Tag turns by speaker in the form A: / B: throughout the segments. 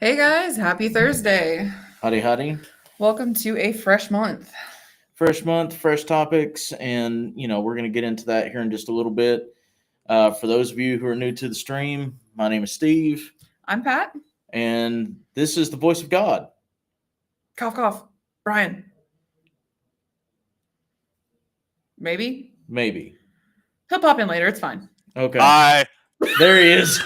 A: Hey guys, happy Thursday.
B: Howdy, howdy.
A: Welcome to a fresh month.
B: Fresh month, fresh topics, and we're going to get into that here in just a little bit. For those of you who are new to the stream, my name is Steve,
A: I'm Pat.
B: and this is the voice of God.
A: Cough, cough. Brian. Maybe?
B: Maybe.
A: He'll pop in later. It's fine.
B: Okay.
C: Hi.
B: There he is.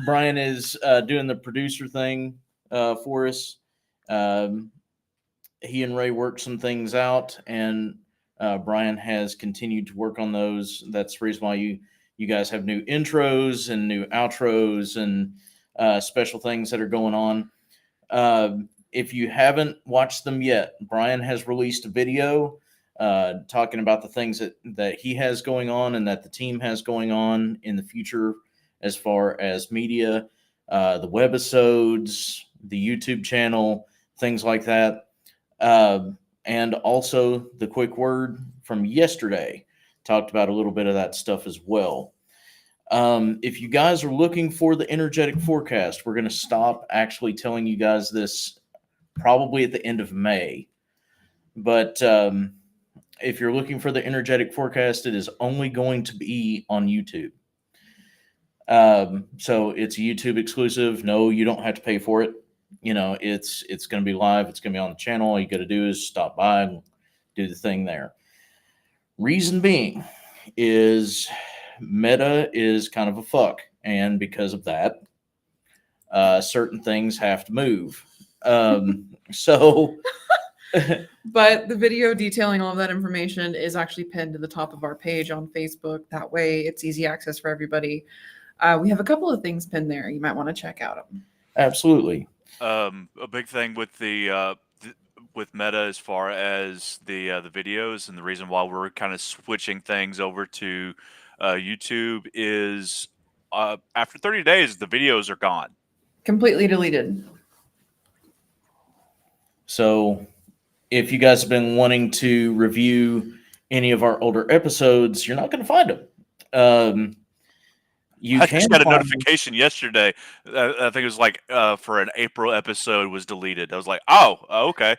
B: Brian is doing the producer thing for us. He and Ray worked some things out, and Brian has continued to work on those. That's the reason why you guys have new intros and new outros and special things that are going on. If you haven't watched them yet, Brian has released a video talking about the things that he has going on and that the team has going on in the future as far as media, the webisodes, the YouTube channel, things like that. And also the quick word from yesterday talked about a little bit of that stuff as well. If you guys are looking for the energetic forecast, we're going to stop actually telling you guys this probably at the end of May. But if you're looking for the energetic forecast, it is only going to be on YouTube. So it's a YouTube exclusive. No, you don't have to pay for it. It's going to be live. It's going to be on the channel. All you got to do is stop by and do the thing there. Reason being is Meta is kind of a fuck. And because of that, certain things have to move. So...
A: But the video detailing all of that information is actually pinned to the top of our page on Facebook. That way it's easy access for everybody. We have a couple of things pinned there. You might want to check out them.
B: Absolutely.
C: A big thing with the with Meta as far as the videos, and the reason why we're kind of switching things over to YouTube is after 30 days the videos are gone.
A: Completely deleted.
B: So if you guys have been wanting to review any of our older episodes, you're not going to find them.
C: I just got a notification yesterday. I think it was like for an April episode was deleted. I was like, oh, okay.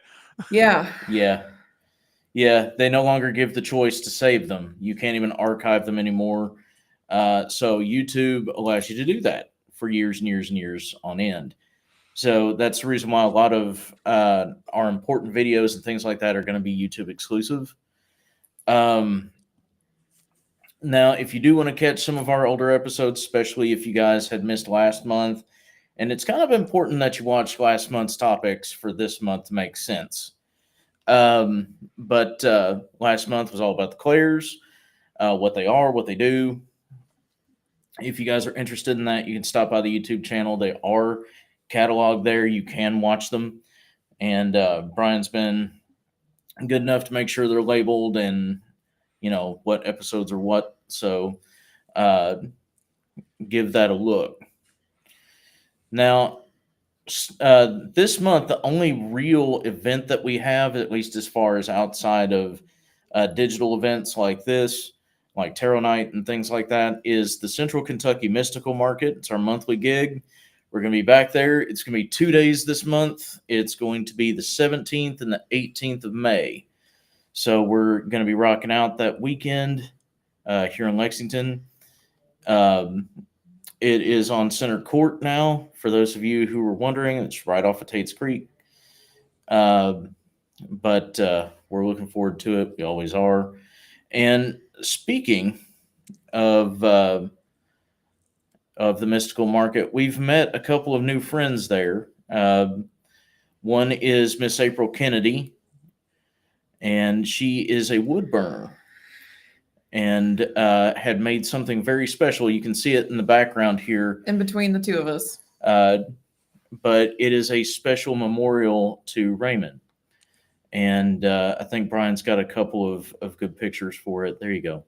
A: Yeah.
B: Yeah. They no longer give the choice to save them. You can't even archive them anymore. So YouTube allows you to do that for years and years and years on end. So that's the reason why a lot of our important videos and things like that are going to be YouTube exclusive. Now, if you do want to catch some of our older episodes, especially if you guys had missed last month, and it's kind of important that you watch last month's topics for this month to make sense. But last month was all about the Clairs, what they are, what they do. If you guys are interested in that, you can stop by the YouTube channel. They are catalog there. You can watch them. And Brian's been good enough to make sure they're labeled and what episodes are what. So give that a look. Now, this month, the only real event that we have, at least as far as outside of digital events like this, like Tarot Night and things like that, is the Central Kentucky Mystical Market. It's our monthly gig. We're going to be back there. It's going to be 2 days this month. It's going to be the 17th and the 18th of May. So we're going to be rocking out that weekend here in Lexington. It is on Center Court now. For those of you who were wondering, it's right off of Tate's Creek. But we're looking forward to it. We always are. And speaking of the mystical market, we've met a couple of new friends there. One is Miss April Kennedy, and she is a wood burner and had made something very special. You can see it in the background here.
A: In between the two of us.
B: But it is a special memorial to Raymond. And I think Brian's got a couple of good pictures for it. There you go.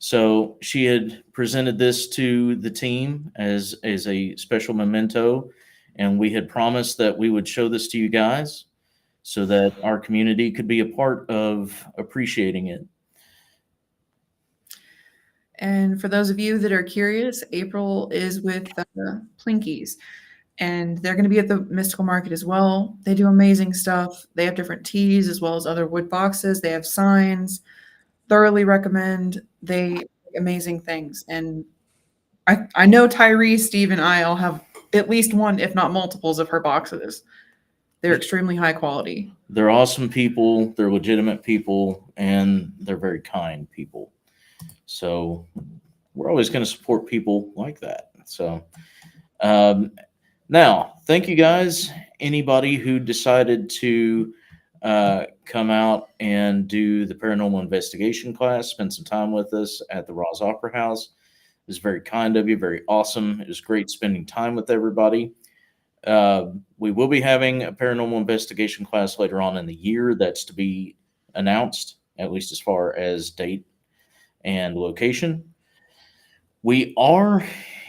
B: So she had presented this to the team as a special memento, and we had promised that we would show this to you guys so that our community could be a part of appreciating it.
A: And for those of you that are curious, April is with Plinkies, and they're going to be at the Mystical Market as well. They do amazing stuff. They have different teas as well as other wood boxes. They have signs. Thoroughly recommend. They amazing things. And I know Tyree, Steve, and I all have at least one, if not multiples, of her boxes. They're extremely high quality.
B: They're awesome people. They're legitimate people, and they're very kind people. So we're always going to support people like that. So now, thank you guys. Anybody who decided to come out and do the paranormal investigation class, spend some time with us at the Ross Opera House. It was very kind of you, very awesome. It was great spending time with everybody. We will be having a paranormal investigation class later on in the year. That's to be announced, at least as far as date and location. We are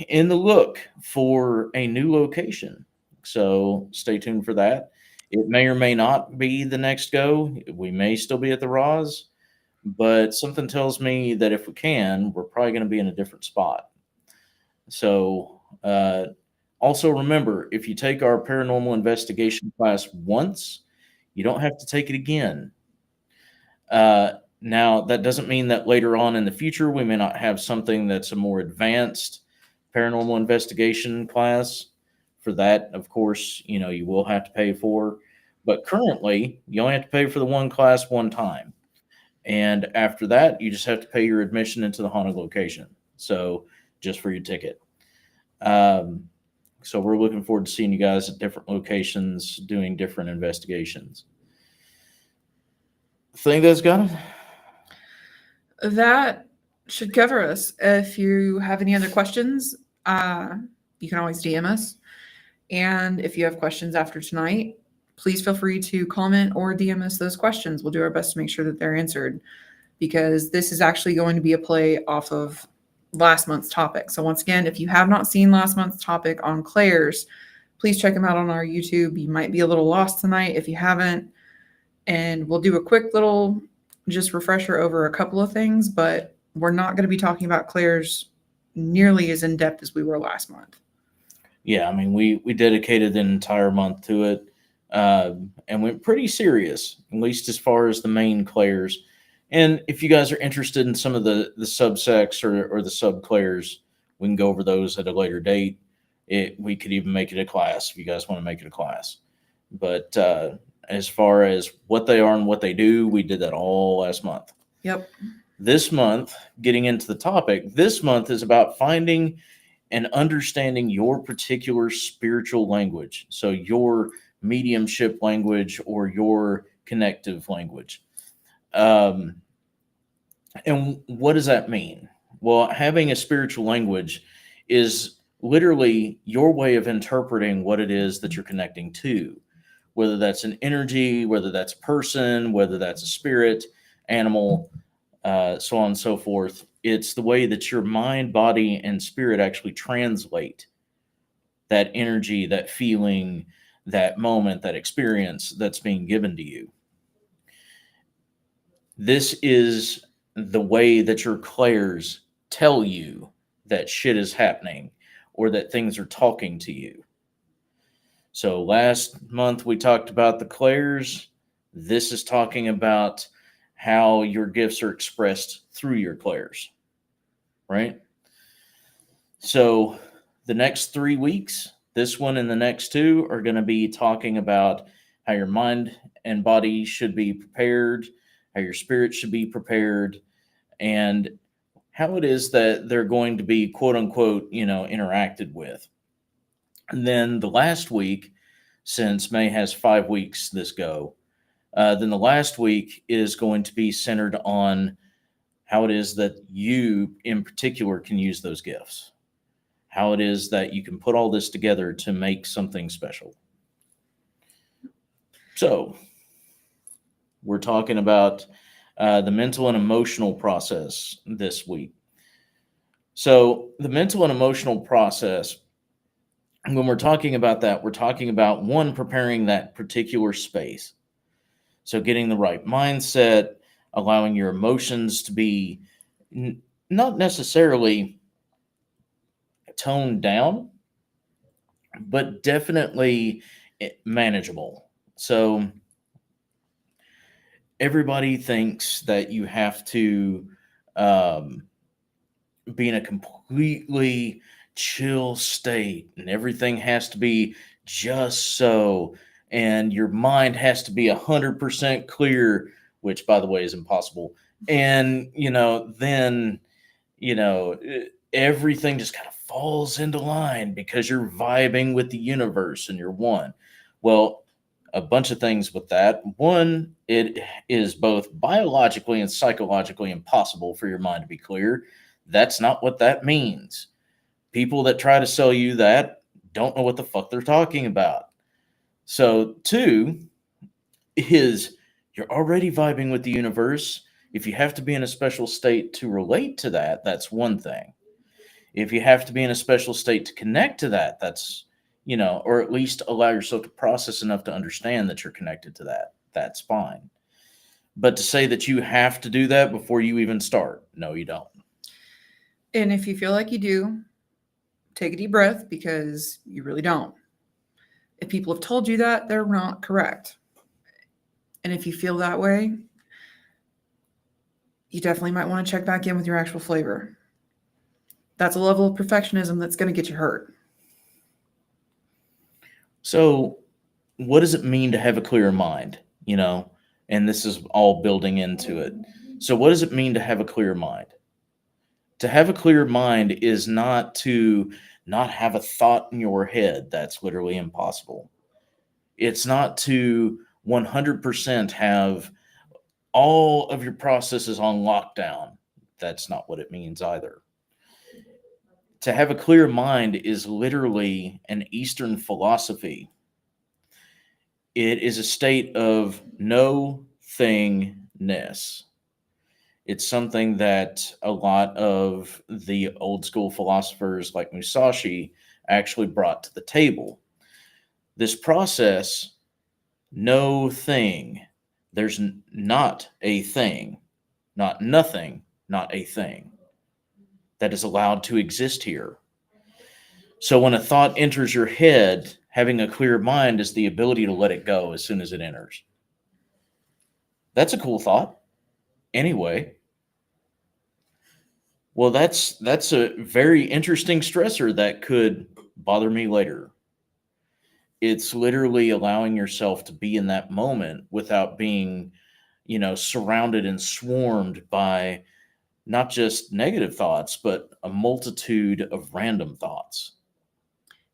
B: in the look for a new location, so stay tuned for that. It may or may not be the next go. We may still be at the Roz, but something tells me that if we can, we're probably going to be in a different spot. So, also remember, if you take our paranormal investigation class once, you don't have to take it again. Now, that doesn't mean that later on in the future we may not have something that's a more advanced paranormal investigation class. For that, of course, you will have to pay for. But currently, you only have to pay for the one class one time. And after that, you just have to pay your admission into the haunted location. So, just for your ticket. So, we're looking forward to seeing you guys at different locations doing different investigations. Think that's got it?
A: That should cover us. If you have any other questions, you can always DM us. And if you have questions after tonight, please feel free to comment or DM us those questions. We'll do our best to make sure that they're answered, because this is actually going to be a play off of last month's topic. So once again, if you have not seen last month's topic on Claire's, please check them out on our YouTube. You might be a little lost tonight if you haven't. And we'll do a quick little just refresher over a couple of things, but we're not going to be talking about Claire's nearly as in depth as we were last month.
B: Yeah, I mean, we dedicated an entire month to it, and went pretty serious, at least as far as the main Claire's. And if you guys are interested in some of the subsects or the sub Claire's, we can go over those at a later date. We could even make it a class if you guys want to make it a class. But as far as what they are and what they do, we did that all last month.
A: Yep.
B: This month, getting into the topic, this month is about finding and understanding your particular spiritual language. So your mediumship language or your connective language. And what does that mean? Well, having a spiritual language is literally your way of interpreting what it is that you're connecting to, whether that's an energy, whether that's a person, whether that's a spirit, animal, so on and so forth. It's the way that your mind, body, and spirit actually translate that energy, that feeling, that moment, that experience that's being given to you. This is the way that your clairs tell you that shit is happening or that things are talking to you. So last month we talked about the clairs. This is talking about how your gifts are expressed through your clairs, right? So the next 3 weeks, this one and the next two, are going to be talking about how your mind and body should be prepared, how your spirit should be prepared, and how it is that they're going to be, quote unquote, interacted with. And then the last week, since May has 5 weeks this go, then the last week is going to be centered on how it is that you in particular can use those gifts, how it is that you can put all this together to make something special. So we're talking about the mental and emotional process this week. So the mental and emotional process, when we're talking about that, we're talking about, one, preparing that particular space. So getting the right mindset, allowing your emotions to be not necessarily toned down, but definitely manageable. So everybody thinks that you have to um, be in a completely chill state and everything has to be just so, and your mind has to be 100% clear, which by the way is impossible. And then everything just kind of falls into line because you're vibing with the universe and you're one. Well, a bunch of things with that. One, it is both biologically and psychologically impossible for your mind to be clear. That's not what that means. People that try to sell you that don't know what the fuck they're talking about. So, two is you're already vibing with the universe. If you have to be in a special state to relate to that, that's one thing. If you have to be in a special state to connect to that, that's, or at least allow yourself to process enough to understand that you're connected to that, that's fine. But to say that you have to do that before you even start, no, you don't.
A: And if you feel like you do, take a deep breath because you really don't. If people have told you that, they're not correct. And if you feel that way, you definitely might want to check back in with your actual flavor. That's a level of perfectionism that's going to get you hurt.
B: So, what does it mean to have a clear mind? And this is all building into it. So, what does it mean to have a clear mind? To have a clear mind is not to not have a thought in your head. That's literally impossible. It's not to 100% have all of your processes on lockdown. That's not what it means either. To have a clear mind is literally an Eastern philosophy. It is a state of no thingness. It's something that a lot of the old school philosophers like Musashi actually brought to the table. This process, no thing, there's not a thing, not nothing, not a thing that is allowed to exist here. So when a thought enters your head, having a clear mind is the ability to let it go as soon as it enters. That's a cool thought. Anyway, well, that's a very interesting stressor that could bother me later. It's literally allowing yourself to be in that moment without being, surrounded and swarmed by not just negative thoughts, but a multitude of random thoughts.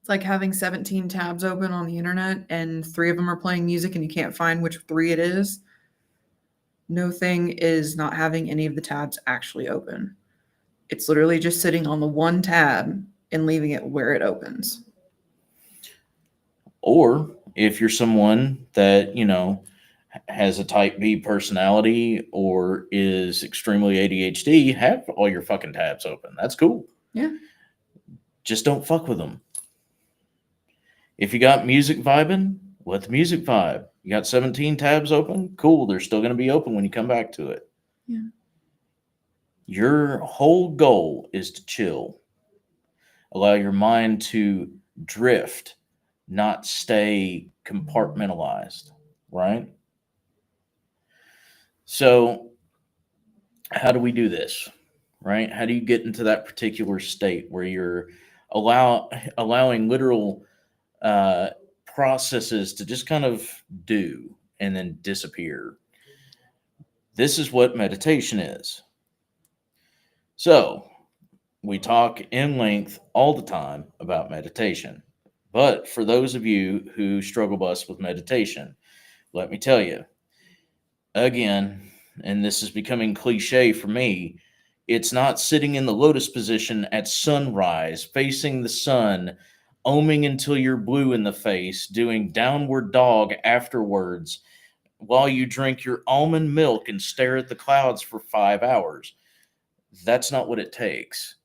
A: It's like having 17 tabs open on the internet and 3 of them are playing music and you can't find which 3 it is. No thing is not having any of the tabs actually open. It's literally just sitting on the one tab and leaving it where it opens.
B: Or if you're someone that, has a type B personality or is extremely ADHD, have all your fucking tabs open. That's cool.
A: Yeah.
B: Just don't fuck with them. If you got music vibing, let the music vibe. You got 17 tabs open? Cool. They're still going to be open when you come back to it.
A: Yeah.
B: Your whole goal is to chill. Allow your mind to drift, not stay compartmentalized, right? So, how do we do this, right? How do you get into that particular state where you're allowing literal uh, processes to just kind of do and then disappear? This is what meditation is. So, we talk in length all the time about meditation. But for those of you who struggle bus with meditation, let me tell you, again, and this is becoming cliche for me, it's not sitting in the lotus position at sunrise, facing the sun, oming until you're blue in the face, doing downward dog afterwards while you drink your almond milk and stare at the clouds for 5 hours. That's not what it takes.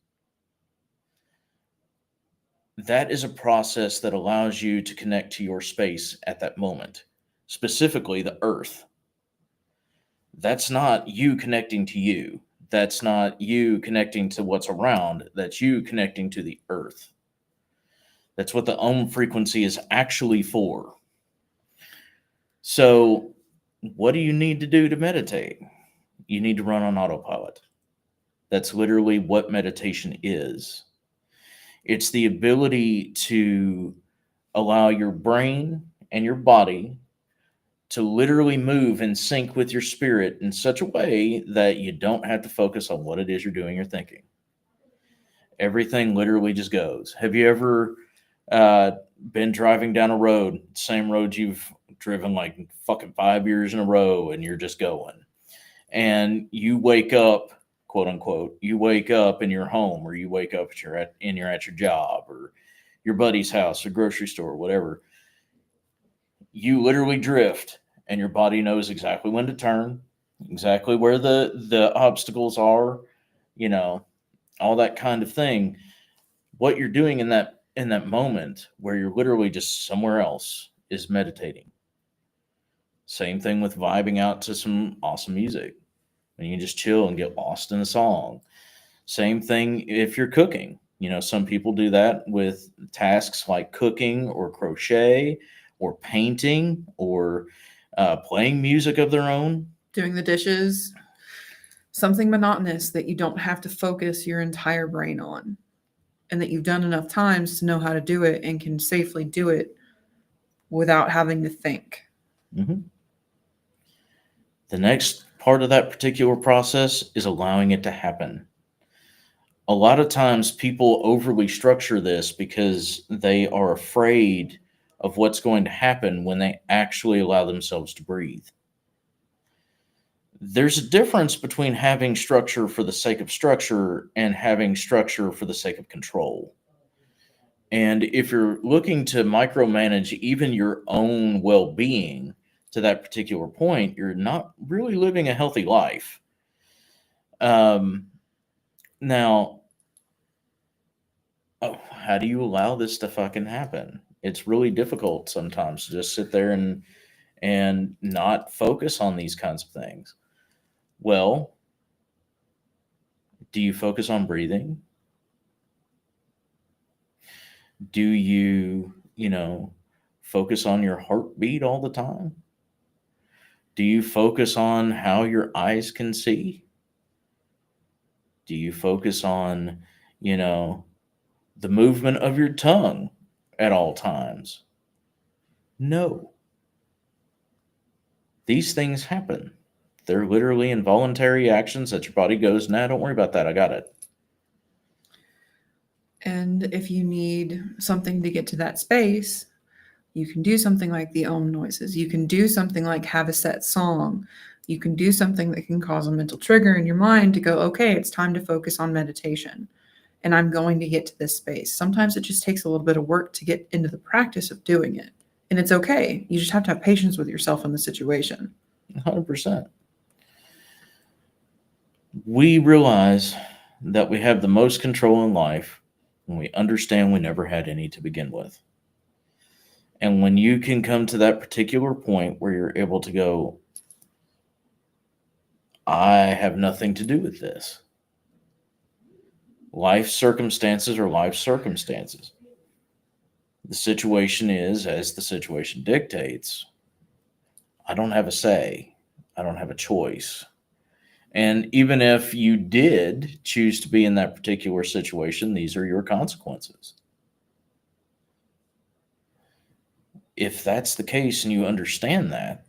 B: That is a process that allows you to connect to your space at that moment, specifically the earth. That's not you connecting to you. That's not you connecting to what's around. That's you connecting to the earth. That's what the Om frequency is actually for. So, what do you need to do to meditate? You need to run on autopilot. That's literally what meditation is. It's the ability to allow your brain and your body to literally move in sync with your spirit in such a way that you don't have to focus on what it is you're doing or thinking. Everything literally just goes. Have you ever been driving down a road, same road you've driven like fucking 5 years in a row, and you're just going? And you wake up, quote unquote, you wake up in your home, or you wake up at you're at your job, or your buddy's house, or grocery store, whatever. You literally drift, and your body knows exactly when to turn, exactly where the obstacles are, you know, all that kind of thing. What you're doing in that moment where you're literally just somewhere else is meditating. Same thing with vibing out to some awesome music. And you can just chill and get lost in a song. Same thing if you're cooking. Some people do that with tasks like cooking or crochet or painting or playing music of their own.
A: Doing the dishes, something monotonous that you don't have to focus your entire brain on, and that you've done enough times to know how to do it and can safely do it without having to think.
B: Mm-hmm. The next part of that particular process is allowing it to happen. A lot of times people overly structure this because they are afraid of what's going to happen when they actually allow themselves to breathe. There's a difference between having structure for the sake of structure and having structure for the sake of control. And if you're looking to micromanage even your own well being to that particular point, you're not really living a healthy life. Now, how do you allow this to fucking happen? It's really difficult sometimes to just sit there and not focus on these kinds of things. Well, do you focus on breathing? Do you, focus on your heartbeat all the time? Do you focus on how your eyes can see? Do you focus on, the movement of your tongue at all times? No. These things happen. They're literally involuntary actions that your body goes, nah, don't worry about that. I got it.
A: And if you need something to get to that space, you can do something like the Om noises. You can do something like have a set song. You can do something that can cause a mental trigger in your mind to go, okay, it's time to focus on meditation. And I'm going to get to this space. Sometimes it just takes a little bit of work to get into the practice of doing it. And it's okay. You just have to have patience with yourself in the situation.
B: 100%. We realize that we have the most control in life when we understand we never had any to begin with. And when you can come to that particular point where you're able to go, I have nothing to do with this. Life circumstances are life circumstances. The situation is as the situation dictates. I don't have a say. I don't have a choice. And even if you did choose to be in that particular situation, these are your consequences. If that's the case and you understand that,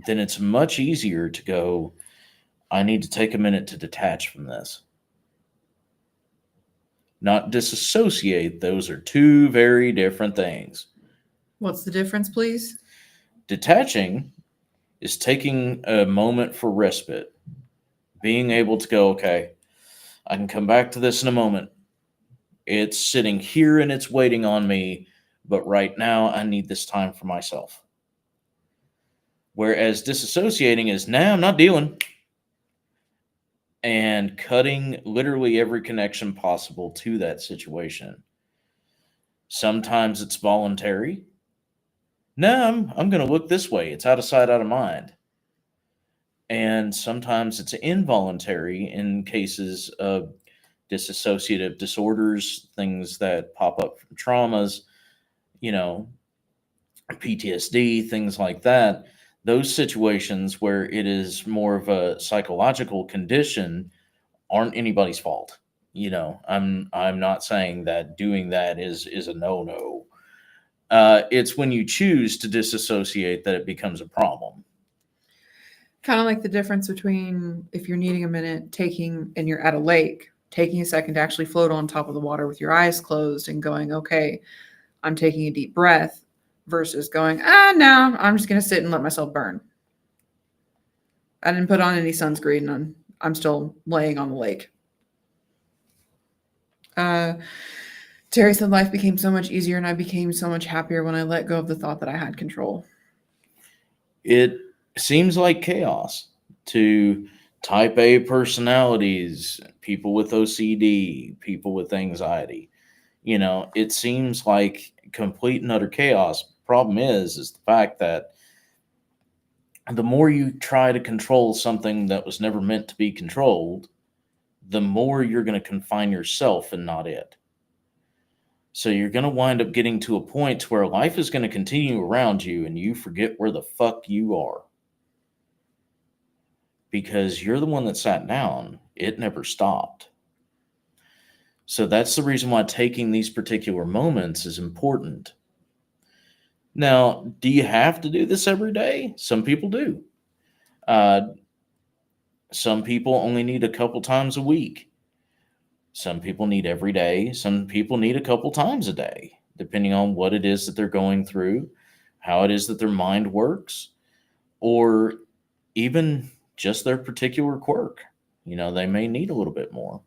B: then it's much easier to go, I need to take a minute to detach from this. Not disassociate. Those are two very different things.
A: What's the difference, please?
B: Detaching is taking a moment for respite, being able to go, okay, I can come back to this in a moment. It's sitting here and it's waiting on me, but right now I need this time for myself. Whereas disassociating is, nah, I'm not dealing. And cutting literally every connection possible to that situation. Sometimes it's voluntary. No, I'm going to look this way. It's out of sight, out of mind. And sometimes it's involuntary in cases of dissociative disorders, things that pop up from traumas, you know, PTSD, things like that. Those situations where it is more of a psychological condition aren't anybody's fault. I'm not saying that doing that is a no-no. It's when you choose to disassociate that it becomes a problem.
A: Kind of like the difference between if you're needing a minute and you're at a lake, taking a second to actually float on top of the water with your eyes closed and going, okay, I'm taking a deep breath, versus going, no, I'm just going to sit and let myself burn. I didn't put on any sunscreen and I'm still laying on the lake. Terry said life became so much easier and I became so much happier when I let go of the thought that I had control.
B: It seems like chaos to type A personalities, people with OCD, people with anxiety. It seems like complete and utter chaos. Problem is the fact that the more you try to control something that was never meant to be controlled, the more you're going to confine yourself and not it. So you're going to wind up getting to a point where life is going to continue around you and you forget where the fuck you are. Because you're the one that sat down. It never stopped. So that's the reason why taking these particular moments is important. Now, do you have to do this every day? Some people do. Some people only need a couple times a week. Some people need every day. Some people need a couple times a day, depending on what it is that they're going through, how it is that their mind works, or even just their particular quirk. They may need a little bit more.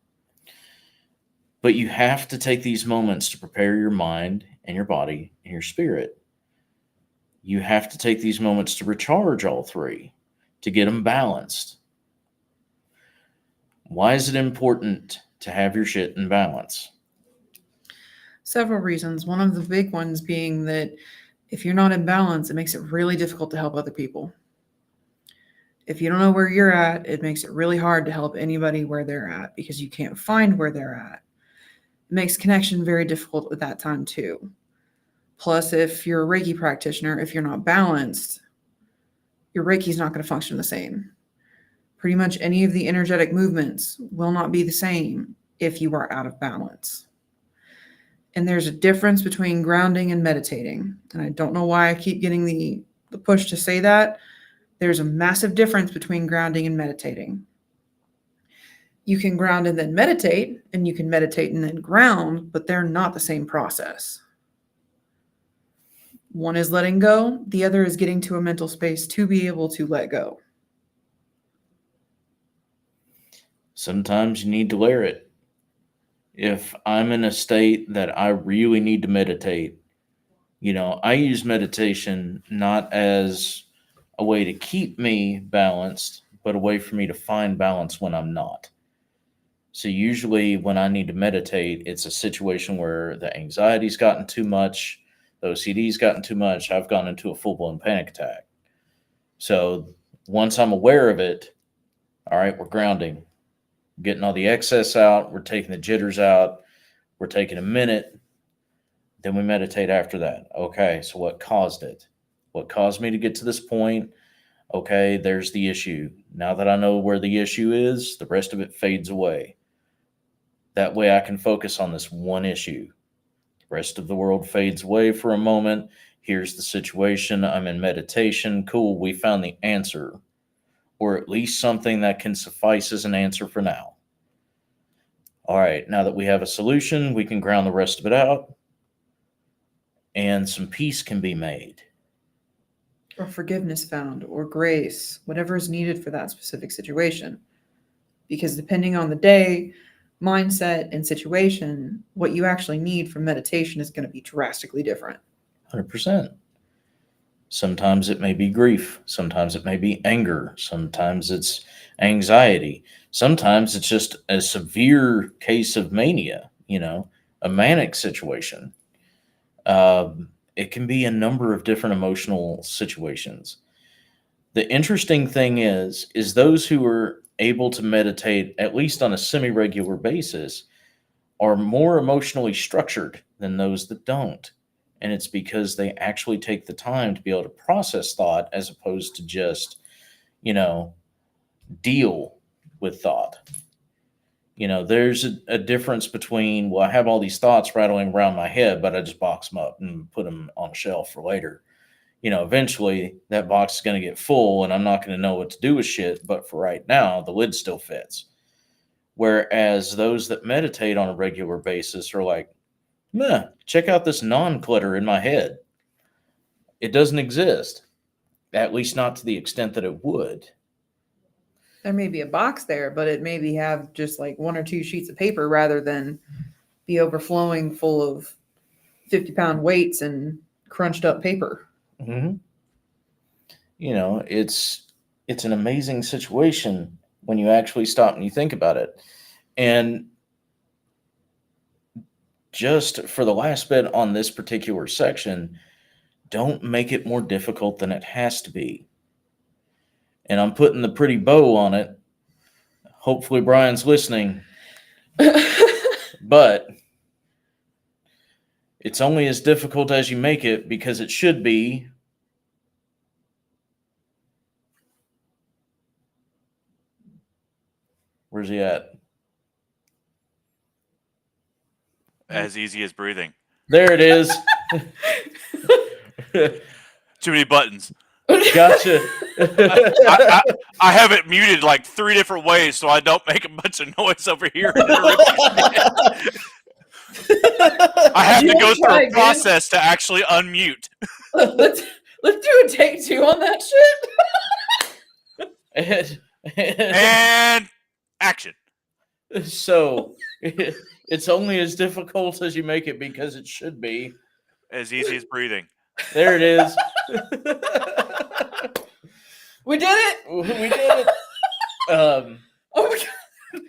B: But you have to take these moments to prepare your mind and your body and your spirit. You have to take these moments to recharge all three, to get them balanced. Why is it important to have your shit in balance?
A: Several reasons. One of the big ones being that if you're not in balance, it makes it really difficult to help other people. If you don't know where you're at, it makes it really hard to help anybody where they're at because you can't find where they're at. It makes connection very difficult at that time too. Plus, if you're a Reiki practitioner, if you're not balanced, your Reiki is not going to function the same. Pretty much any of the energetic movements will not be the same if you are out of balance. And there's a difference between grounding and meditating. And I don't know why I keep getting the push to say that. There's a massive difference between grounding and meditating. You can ground and then meditate, and you can meditate and then ground, but they're not the same process. One is letting go. The other is getting to a mental space to be able to let go.
B: Sometimes you need to layer it. If I'm in a state that I really need to meditate, I use meditation not as a way to keep me balanced, but a way for me to find balance when I'm not. So usually when I need to meditate, it's a situation where the anxiety's gotten too much, the OCD's gotten too much, I've gone into a full-blown panic attack. So once I'm aware of it, all right, we're grounding, getting all the excess out, we're taking the jitters out, we're taking a minute, then we meditate after that. Okay, so what caused it? What caused me to get to this point? Okay, there's the issue. Now that I know where the issue is, the rest of it fades away. That way I can focus on this one issue. The rest of the world fades away for a moment. Here's the situation. I'm in meditation. Cool, we found the answer. Or at least something that can suffice as an answer for now. All right, now that we have a solution, we can ground the rest of it out, and some peace can be made.
A: Or forgiveness found, or grace, whatever is needed for that specific situation. Because depending on the day, mindset, and situation, what you actually need from meditation is going to be drastically different.
B: 100%. Sometimes it may be grief. Sometimes it may be anger. Sometimes it's anxiety. Sometimes it's just a severe case of mania, a manic situation. It can be a number of different emotional situations. The interesting thing is those who are able to meditate at least on a semi-regular basis are more emotionally structured than those that don't. And it's because they actually take the time to be able to process thought as opposed to just, you know, deal with thought. There's a difference between, well, I have all these thoughts rattling around my head, but I just box them up and put them on a shelf for later. Eventually that box is going to get full and I'm not going to know what to do with shit. But for right now, the lid still fits. Whereas those that meditate on a regular basis are like, meh, check out this non-clutter in my head. It doesn't exist, at least not to the extent that it would.
A: There may be a box there, but it maybe have just like 1 or 2 sheets of paper rather than be overflowing full of 50-pound weights and crunched up paper.
B: Mm-hmm. It's an amazing situation when you actually stop and you think about it. And just for the last bit on this particular section, don't make it more difficult than it has to be. And I'm putting the pretty bow on it. Hopefully Brian's listening. But it's only as difficult as you make it because it should be. Where's he at?
C: As easy as breathing.
B: There it is.
C: Too many buttons.
B: Gotcha.
C: I have it muted like 3 different ways so I don't make a bunch of noise over here. I have to go through a process to actually unmute.
A: Let's do a take 2 on that shit.
C: And action.
B: So it's only as difficult as you make it because it should be.
C: As easy as breathing.
B: There it is.
A: We did it.
B: We did it.
A: Oh my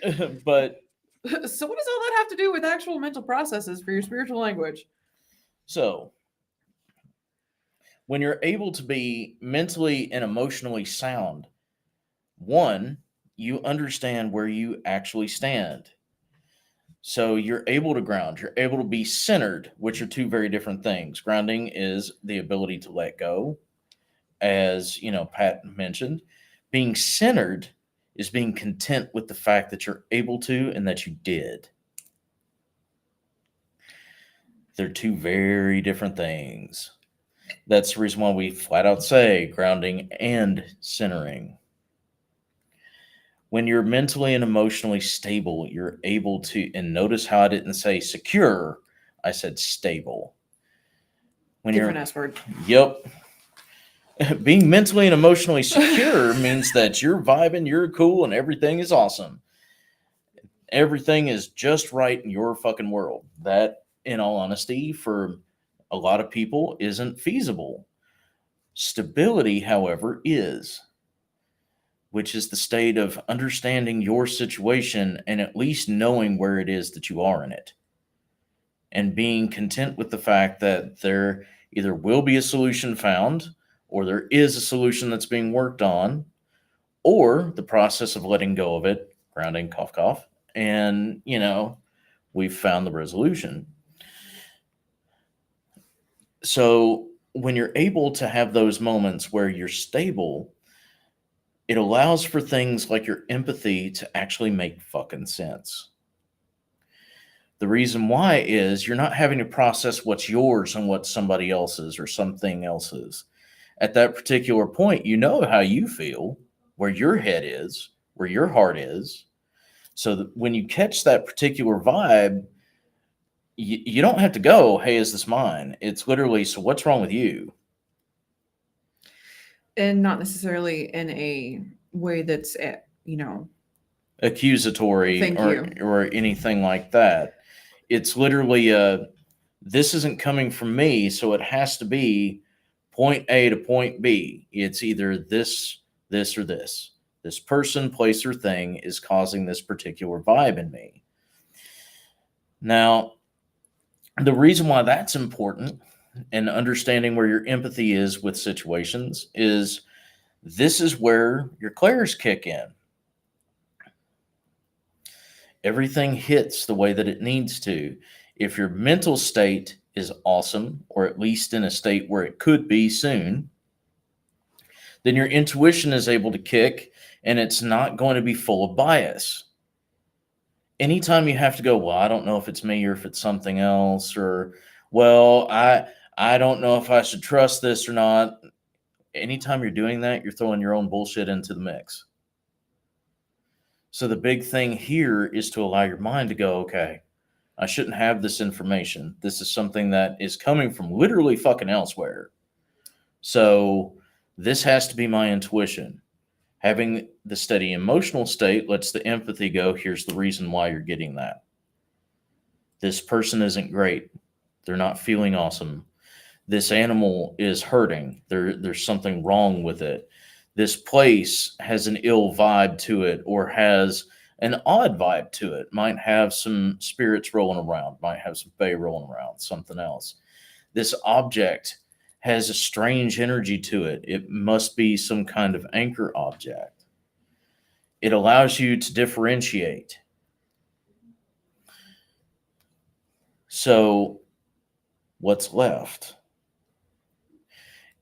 A: God.
B: But
A: So what does all that have to do with actual mental processes for your spiritual language?
B: so when you're able to be mentally and emotionally sound, one, you understand where you actually stand. So you're able to ground, you're able to be centered, which are 2 very different things. Grounding is the ability to let go, as Pat mentioned. Being centered is being content with the fact that you're able to and that you did. They're 2 very different things. That's the reason why we flat out say grounding and centering. When you're mentally and emotionally stable, you're able to, and notice how I didn't say secure, I said stable. When
A: Different S word.
B: Yep. Being mentally and emotionally secure means that you're vibing, you're cool, and everything is awesome. Everything is just right in your fucking world. That, in all honesty, for a lot of people isn't feasible. Stability, however, is, which is the state of understanding your situation and at least knowing where it is that you are in it. And being content with the fact that there either will be a solution found, or there is a solution that's being worked on, or the process of letting go of it, grounding, cough, cough, and, we've found the resolution. So when you're able to have those moments where you're stable, it allows for things like your empathy to actually make fucking sense. The reason why is you're not having to process what's yours and what somebody else's or something else's. At that particular point, you know how you feel, where your head is, where your heart is. So that when you catch that particular vibe, you don't have to go, hey, is this mine? It's literally, so what's wrong with you?
A: And not necessarily in a way that's,
B: accusatory or anything like that. It's literally this isn't coming from me, so it has to be point A to point B. It's either this, or this. This person, place, or thing is causing this particular vibe in me. Now, the reason why that's important and understanding where your empathy is with situations is This is where your clairs kick in. Everything hits the way that it needs to. If your mental state is awesome, or at least in a state where it could be soon, then your intuition is able to kick, and it's not going to be full of bias. Anytime you have to go, well, I don't know if it's me or if it's something else, or, well, I don't know if I should trust this or not. Anytime you're doing that, you're throwing your own bullshit into the mix. So the big thing here is to allow your mind to go, okay, I shouldn't have this information. This is something that is coming from literally fucking elsewhere. So this has to be my intuition. Having the steady emotional state lets the empathy go, here's the reason why you're getting that. This person isn't great. They're not feeling awesome. This animal is hurting. There's something wrong with it. This place has an ill vibe to it, or has an odd vibe to it. Might have some spirits rolling around, might have some fae rolling around, something else. This object has a strange energy to it. It must be some kind of anchor object. It allows you to differentiate. So, what's left?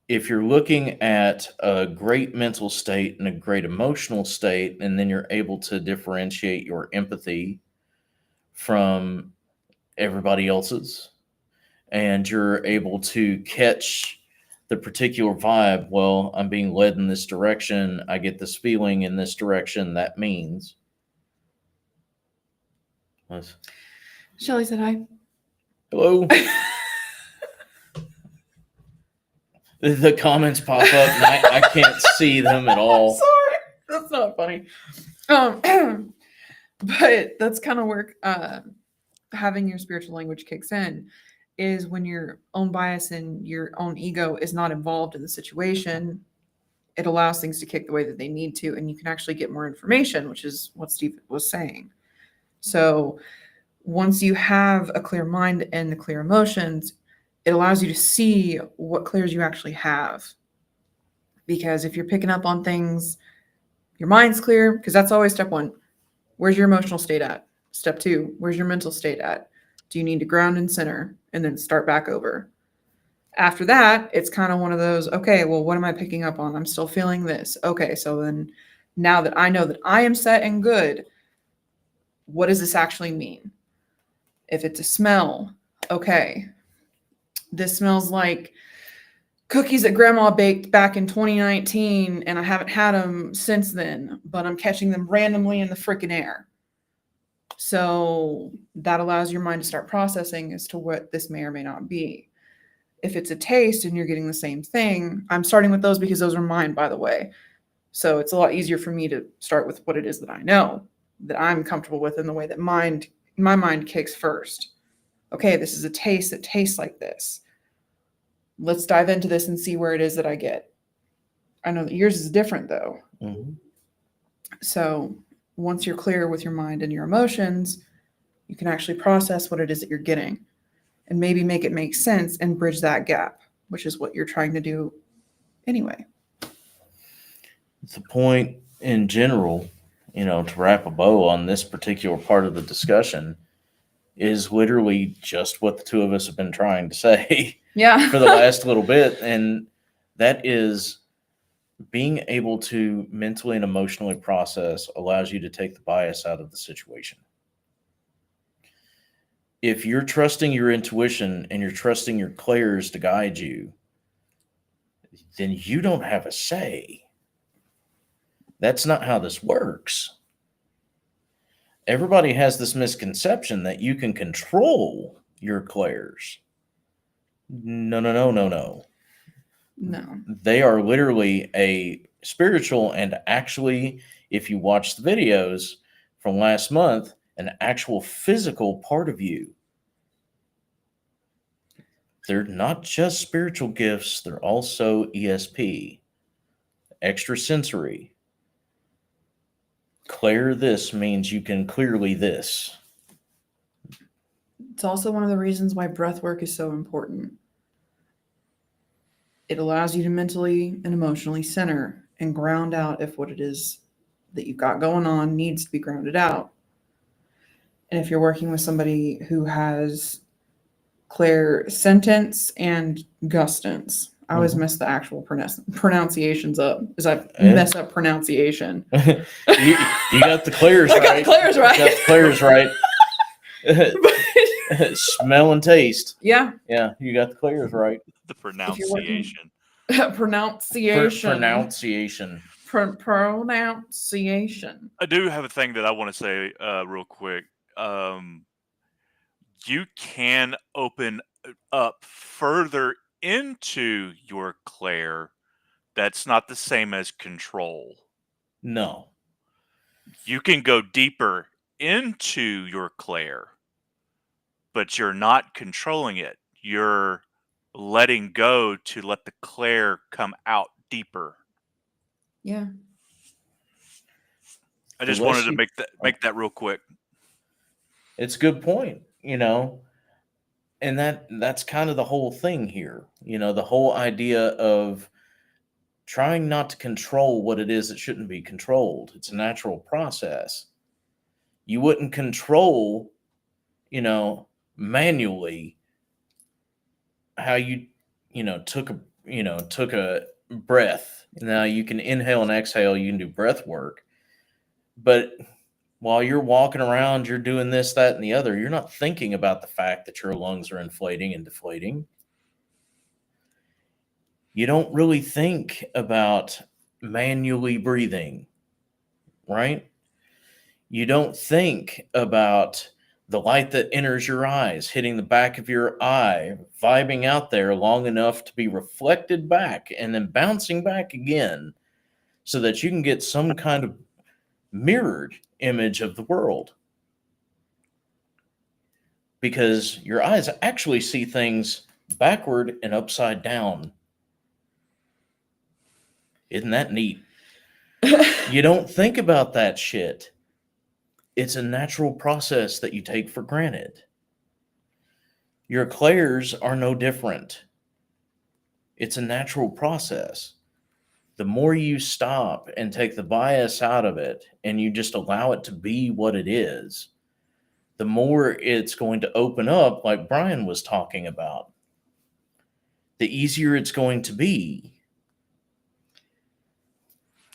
B: If you're looking at a great mental state and a great emotional state, and then you're able to differentiate your empathy from everybody else's, and you're able to catch the particular vibe, well, I'm being led in this direction, I get this feeling in this direction, that means. What?
A: Shelly said hi.
B: Hello. The comments pop up and I can't see them at all.
A: Sorry, that's not funny. But that's kind of where having your spiritual language kicks in, is when your own bias and your own ego is not involved in the situation. It allows things to kick the way that they need to, and you can actually get more information, which is what Steve was saying. So once you have a clear mind and the clear emotions, it allows you to see what clears you actually have. Because if you're picking up on things, your mind's clear, because that's always step one. Where's your emotional state at? Step two, where's your mental state at? Do you need to ground and center and then start back over? After that, it's kind of one of those, okay, well, what am I picking up on? I'm still feeling this. Okay, so then now that I know that I am set and good, what does this actually mean? If it's a smell, okay, this smells like cookies that grandma baked back in 2019, and I haven't had them since then, but I'm catching them randomly in the freaking air. So that allows your mind to start processing as to what this may or may not be. If it's a taste and you're getting the same thing, I'm starting with those because those are mine, by the way. So it's a lot easier for me to start with what it is that I know, that I'm comfortable with, in the way that my mind kicks first. Okay, this is a taste that tastes like this. Let's dive into this and see where it is that I get. I know that yours is different though.
B: Mm-hmm.
A: So once you're clear with your mind and your emotions, you can actually process what it is that you're getting and maybe make it make sense and bridge that gap, which is what you're trying to do anyway.
B: The point in general, to wrap a bow on this particular part of the discussion, is literally just what the two of us have been trying to say for the last little bit. And that is, being able to mentally and emotionally process allows you to take the bias out of the situation. If you're trusting your intuition and you're trusting your clairs to guide you, then you don't have a say. That's not how this works. Everybody has this misconception that you can control your clairs. No.
A: No.
B: They are literally a spiritual, and actually, if you watch the videos from last month, an actual physical part of you. They're not just spiritual gifts, they're also ESP, extrasensory. Clear this means you can clearly this.
A: It's also one of the reasons why breath work is so important. It allows you to mentally and emotionally center and ground out if what it is that you've got going on needs to be grounded out. And if you're working with somebody who has clairsentience and gustance, I always mess the actual pronunciations up, because I mess up pronunciation.
B: you got the clairs
A: I
B: right.
A: got the clairs right.
B: You got the clairs right. Smell and taste.
A: Yeah.
B: Yeah, you got the clairs right.
C: The pronunciation.
A: Pronunciation. Pronunciation.
C: I do have a thing that I want to say real quick. You can open up further into your clair. That's not the same as control.
B: No.
C: You can go deeper into your clair, but you're not controlling it. You're letting go to let the clair come out deeper.
A: Yeah.
C: I just wanted to make that real quick.
B: It's a good point, and that's kind of the whole thing here. The whole idea of trying not to control what it is that shouldn't be controlled. It's a natural process. You wouldn't control, manually how you took a breath. Now you can inhale and exhale, you can do breath work, but while you're walking around, you're doing this, that, and the other, you're not thinking about the fact that your lungs are inflating and deflating. You don't really think about manually breathing, right? You don't think about the light that enters your eyes, hitting the back of your eye, vibing out there long enough to be reflected back and then bouncing back again so that you can get some kind of mirrored image of the world. Because your eyes actually see things backward and upside down. Isn't that neat? You don't think about that shit. It's a natural process that you take for granted. Your clairs are no different. It's a natural process. The more you stop and take the bias out of it and you just allow it to be what it is, the more it's going to open up, like Brian was talking about. The easier it's going to be.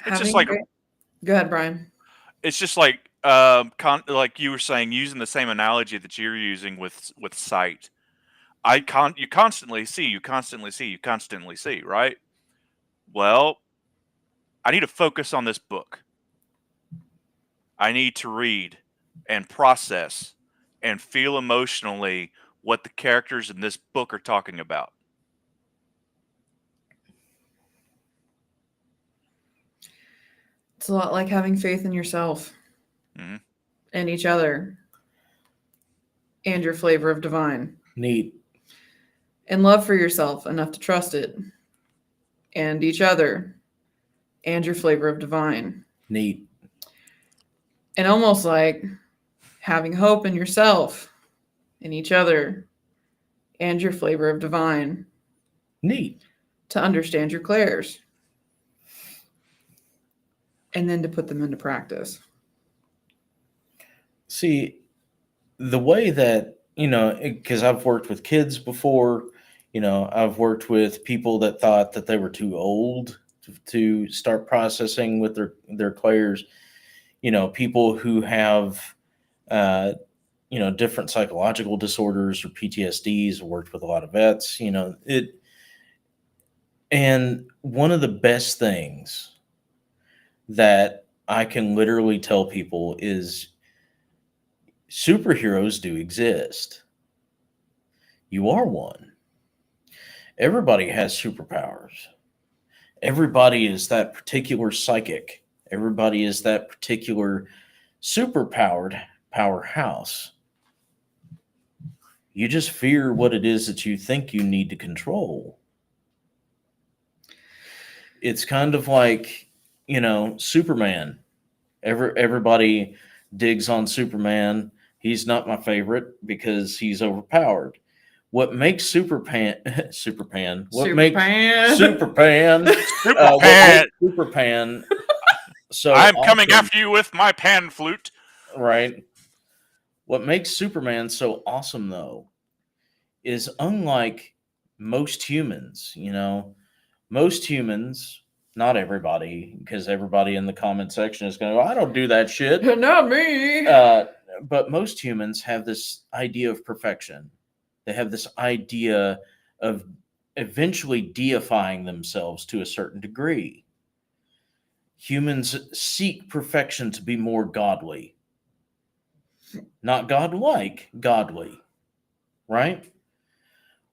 C: It's just like,
A: go ahead, Brian.
C: It's just like like you were saying, using the same analogy that you're using with sight. You constantly see, right? Well, I need to focus on this book. I need to read and process and feel emotionally what the characters in this book are talking about.
A: It's a lot like having faith in yourself and each other and your flavor of divine.
B: Neat.
A: And love for yourself enough to trust it and each other and your flavor of divine.
B: Neat.
A: And almost like having hope in yourself and each other and your flavor of divine.
B: Neat.
A: To understand your clairs. And then to put them into practice.
B: See, the way that, because I've worked with kids before, I've worked with people that thought that they were too old to start processing with their clairs, people who have, different psychological disorders or PTSDs. I've worked with a lot of vets, and one of the best things that I can literally tell people is superheroes do exist. You are one. Everybody has superpowers. Everybody is that particular psychic. Everybody is that particular superpowered powerhouse. You just fear what it is that you think you need to control. It's kind of like, Superman. Everybody digs on Superman. He's not my favorite because he's overpowered. what makes Superpan, Superpan, what
A: Superpan.
B: makes Superpan,
C: Super
B: what
C: pan.
B: makes Superpan so
C: I'm coming
B: awesome,
C: after you with my pan flute.
B: right? What makes Superman so awesome, though, is unlike most humans, most humans, not everybody, because everybody in the comment section is going to go, I don't do that shit.
A: Not me.
B: But most humans have this idea of perfection. They have this idea of eventually deifying themselves to a certain degree. Humans seek perfection to be more godly, not godlike, godly, right?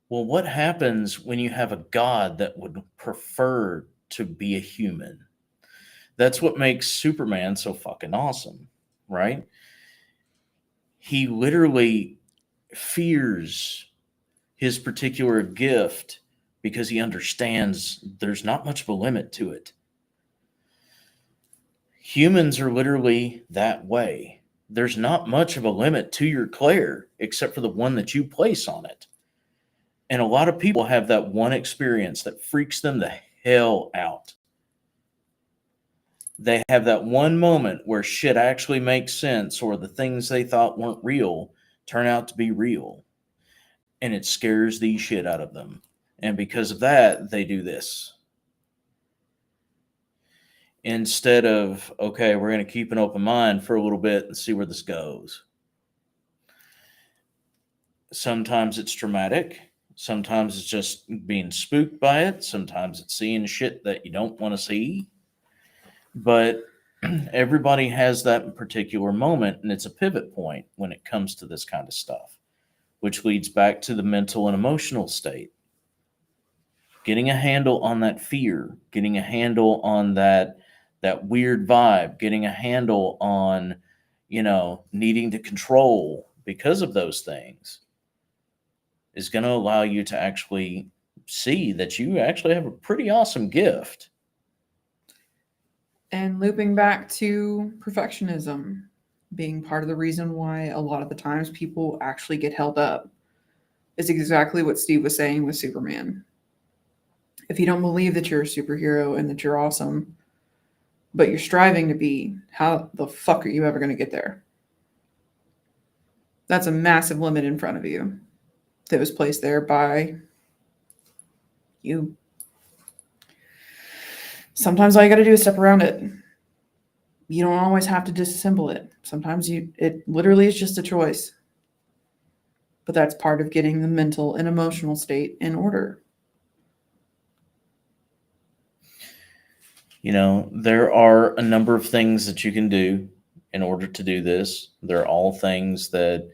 B: Well, what happens when you have a God that would prefer to be a human? That's what makes Superman so fucking awesome, right? He literally fears his particular gift because he understands there's not much of a limit to it. Humans are literally that way. There's not much of a limit to your Claire except for the one that you place on it. And a lot of people have that one experience that freaks them the hell out. They have that one moment where shit actually makes sense, or the things they thought weren't real turn out to be real. And it scares the shit out of them. And because of that, they do this. Instead of, okay, we're going to keep an open mind for a little bit and see where this goes. Sometimes it's dramatic. Sometimes it's just being spooked by it. Sometimes it's seeing shit that you don't want to see. But everybody has that particular moment, and it's a pivot point when it comes to this kind of stuff, which leads back to the mental and emotional state. Getting a handle on that fear, getting a handle on that weird vibe, getting a handle on, needing to control because of those things is going to allow you to actually see that you actually have a pretty awesome gift.
A: And looping back to perfectionism being part of the reason why a lot of the times people actually get held up is exactly what Steve was saying with Superman. If you don't believe that you're a superhero and that you're awesome, but you're striving to be, how the fuck are you ever going to get there? That's a massive limit in front of you that was placed there by you. Sometimes all you got to do is step around it. You don't always have to disassemble it. Sometimes it literally is just a choice. But that's part of getting the mental and emotional state in order.
B: There are a number of things that you can do in order to do this. They're all things that,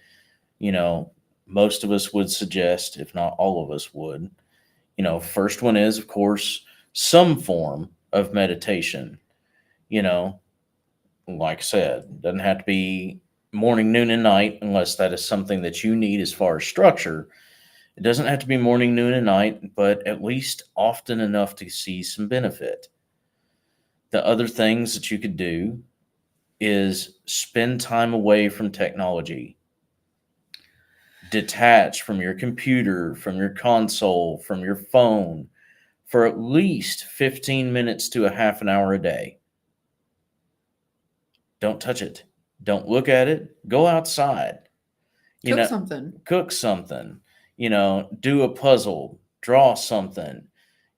B: most of us would suggest, if not all of us would. First one is, of course, some form of meditation. Like I said, doesn't have to be morning, noon, and night unless that is something that you need as far as structure. It doesn't have to be morning, noon, and night, but at least often enough to see some benefit. The other things that you could do is spend time away from technology. Detach from your computer, from your console, from your phone for at least 15 minutes to a half an hour a day. Don't touch it. Don't look at it. Go outside.
A: Cook something.
B: Do a puzzle, draw something,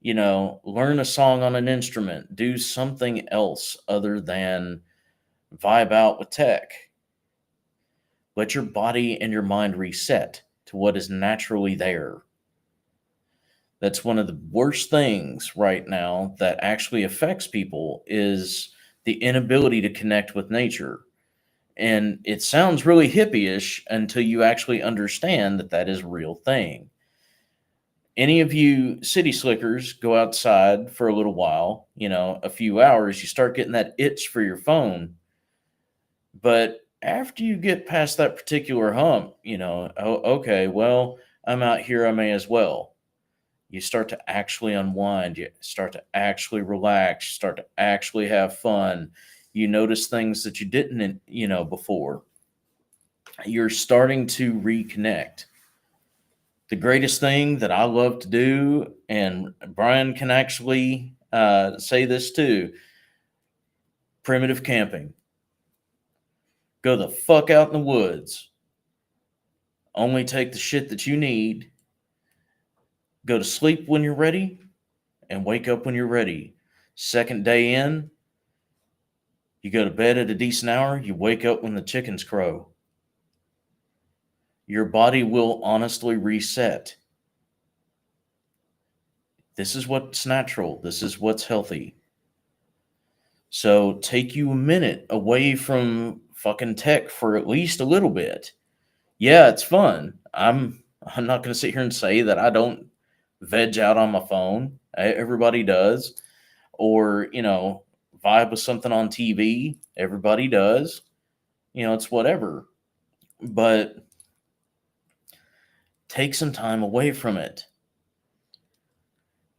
B: learn a song on an instrument, do something else other than vibe out with tech. Let your body and your mind reset to what is naturally there. That's one of the worst things right now that actually affects people is the inability to connect with nature. And it sounds really hippie-ish until you actually understand that that is a real thing. Any of you city slickers go outside for a little while, a few hours, you start getting that itch for your phone. But after you get past that particular hump, okay, well, I'm out here, I may as well. You start to actually unwind, you start to actually relax, you start to actually have fun. You notice things that you didn't, before. You're starting to reconnect. The greatest thing that I love to do, and Brian can actually say this too, primitive camping. Go the fuck out in the woods. Only take the shit that you need. Go to sleep when you're ready and wake up when you're ready. Second day in, you go to bed at a decent hour, you wake up when the chickens crow. Your body will honestly reset. This is what's natural. This is what's healthy. So take you a minute away from fucking tech for at least a little bit. Yeah, it's fun. I'm not going to sit here and say that I don't veg out on my phone. Everybody does. Or, vibe with something on TV. Everybody does. It's whatever. But take some time away from it.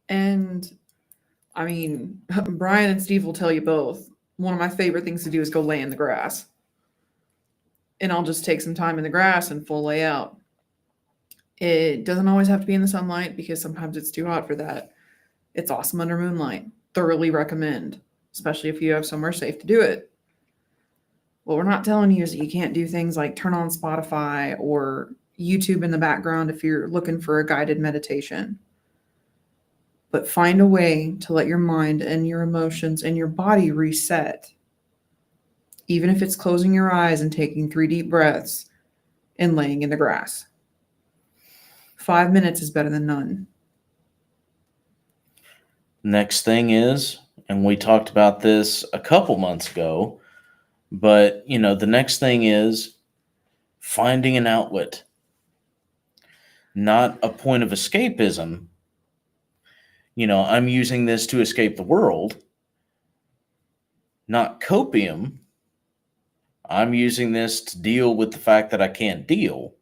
A: And I mean, Brian and Steve will tell you both. One of my favorite things to do is go lay in the grass. And I'll just take some time in the grass and full lay out. It doesn't always have to be in the sunlight because sometimes it's too hot for that. It's awesome under moonlight. Thoroughly recommend, especially if you have somewhere safe to do it. What we're not telling you is that you can't do things like turn on Spotify or YouTube in the background if you're looking for a guided meditation. But find a way to let your mind and your emotions and your body reset. Even if it's closing your eyes and taking 3 deep breaths and laying in the grass. 5 minutes is better than none.
B: Next thing is, and we talked about this a couple months ago, but the next thing is finding an outlet. Not a point of escapism. I'm using this to escape the world. Not copium. I'm using this to deal with the fact that I can't deal.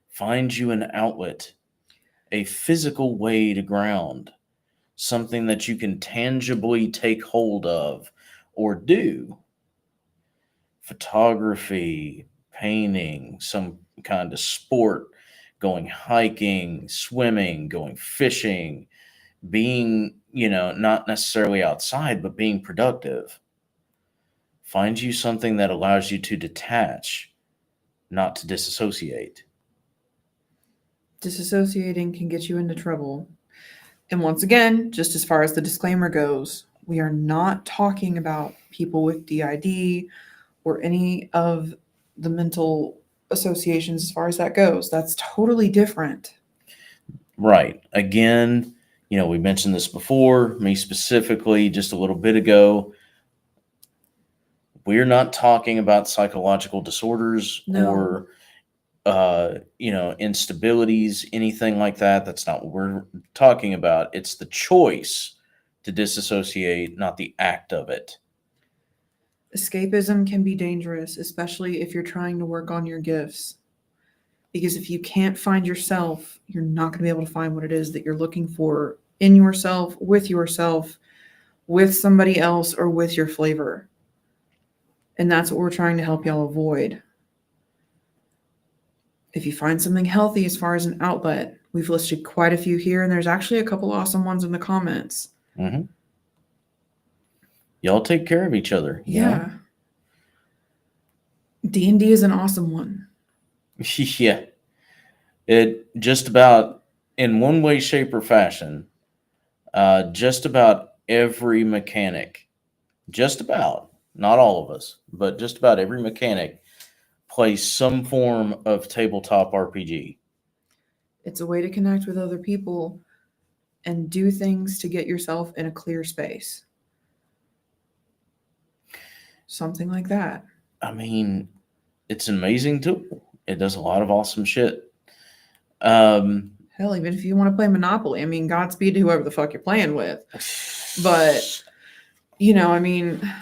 B: Find you an outlet, a physical way to ground, something that you can tangibly take hold of or do. Photography, painting, some kind of sport, going hiking, swimming, going fishing, being, not necessarily outside, but being productive. Find you something that allows you to detach, not to disassociate.
A: Disassociating can get you into trouble. And once again, just as far as the disclaimer goes, we are not talking about people with DID or any of the mental associations as far as that goes. That's totally different.
B: Right. Again, we mentioned this before, me specifically, just a little bit ago. We're not talking about psychological disorders or, instabilities, anything like that. That's not what we're talking about. It's the choice to disassociate, not the act of it.
A: Escapism can be dangerous, especially if you're trying to work on your gifts. Because if you can't find yourself, you're not going to be able to find what it is that you're looking for in yourself, with somebody else, or with your flavor. And that's what we're trying to help y'all avoid. If you find something healthy as far as an outlet, we've listed quite a few here, and there's actually a couple awesome ones in the comments.
B: Mm-hmm. Y'all take care of each other.
A: Yeah. D&D is an awesome one.
B: Yeah. It just about, in one way, shape, or fashion, just about every mechanic, just about, not all of us, but just about every mechanic plays some form of tabletop RPG.
A: It's a way to connect with other people and do things to get yourself in a clear space. Something like that.
B: I mean, it's an amazing tool. It does a lot of awesome shit.
A: Hell, even if you want to play Monopoly, I mean, Godspeed to whoever the fuck you're playing with. But,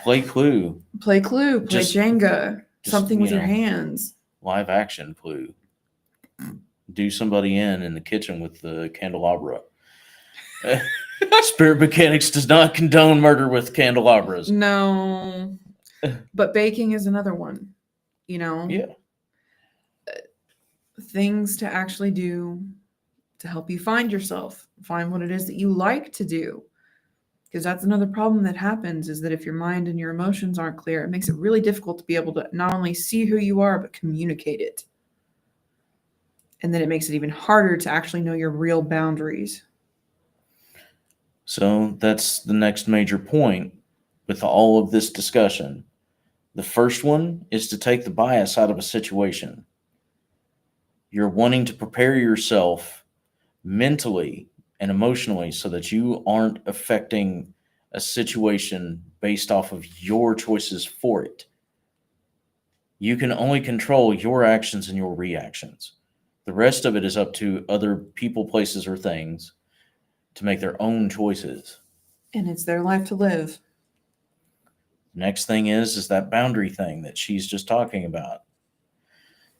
B: play Clue.
A: Play Clue, play Jenga, something with your
B: know,
A: hands.
B: Live action Clue. Do somebody in the kitchen with the candelabra. Spirit Mechanics does not condone murder with candelabras.
A: No. But baking is another one,
B: Yeah.
A: Things to actually do to help you find yourself, find what it is that you like to do. Because that's another problem that happens, is that if your mind and your emotions aren't clear, it makes it really difficult to be able to not only see who you are, but communicate it. And then it makes it even harder to actually know your real boundaries.
B: So that's the next major point with all of this discussion. The first one is to take the bias out of a situation. You're wanting to prepare yourself mentally and emotionally so that you aren't affecting a situation based off of your choices for it. You can only control your actions and your reactions. The rest of it is up to other people, places, or things to make their own choices.
A: And it's their life to live.
B: Next thing is that boundary thing that she's just talking about.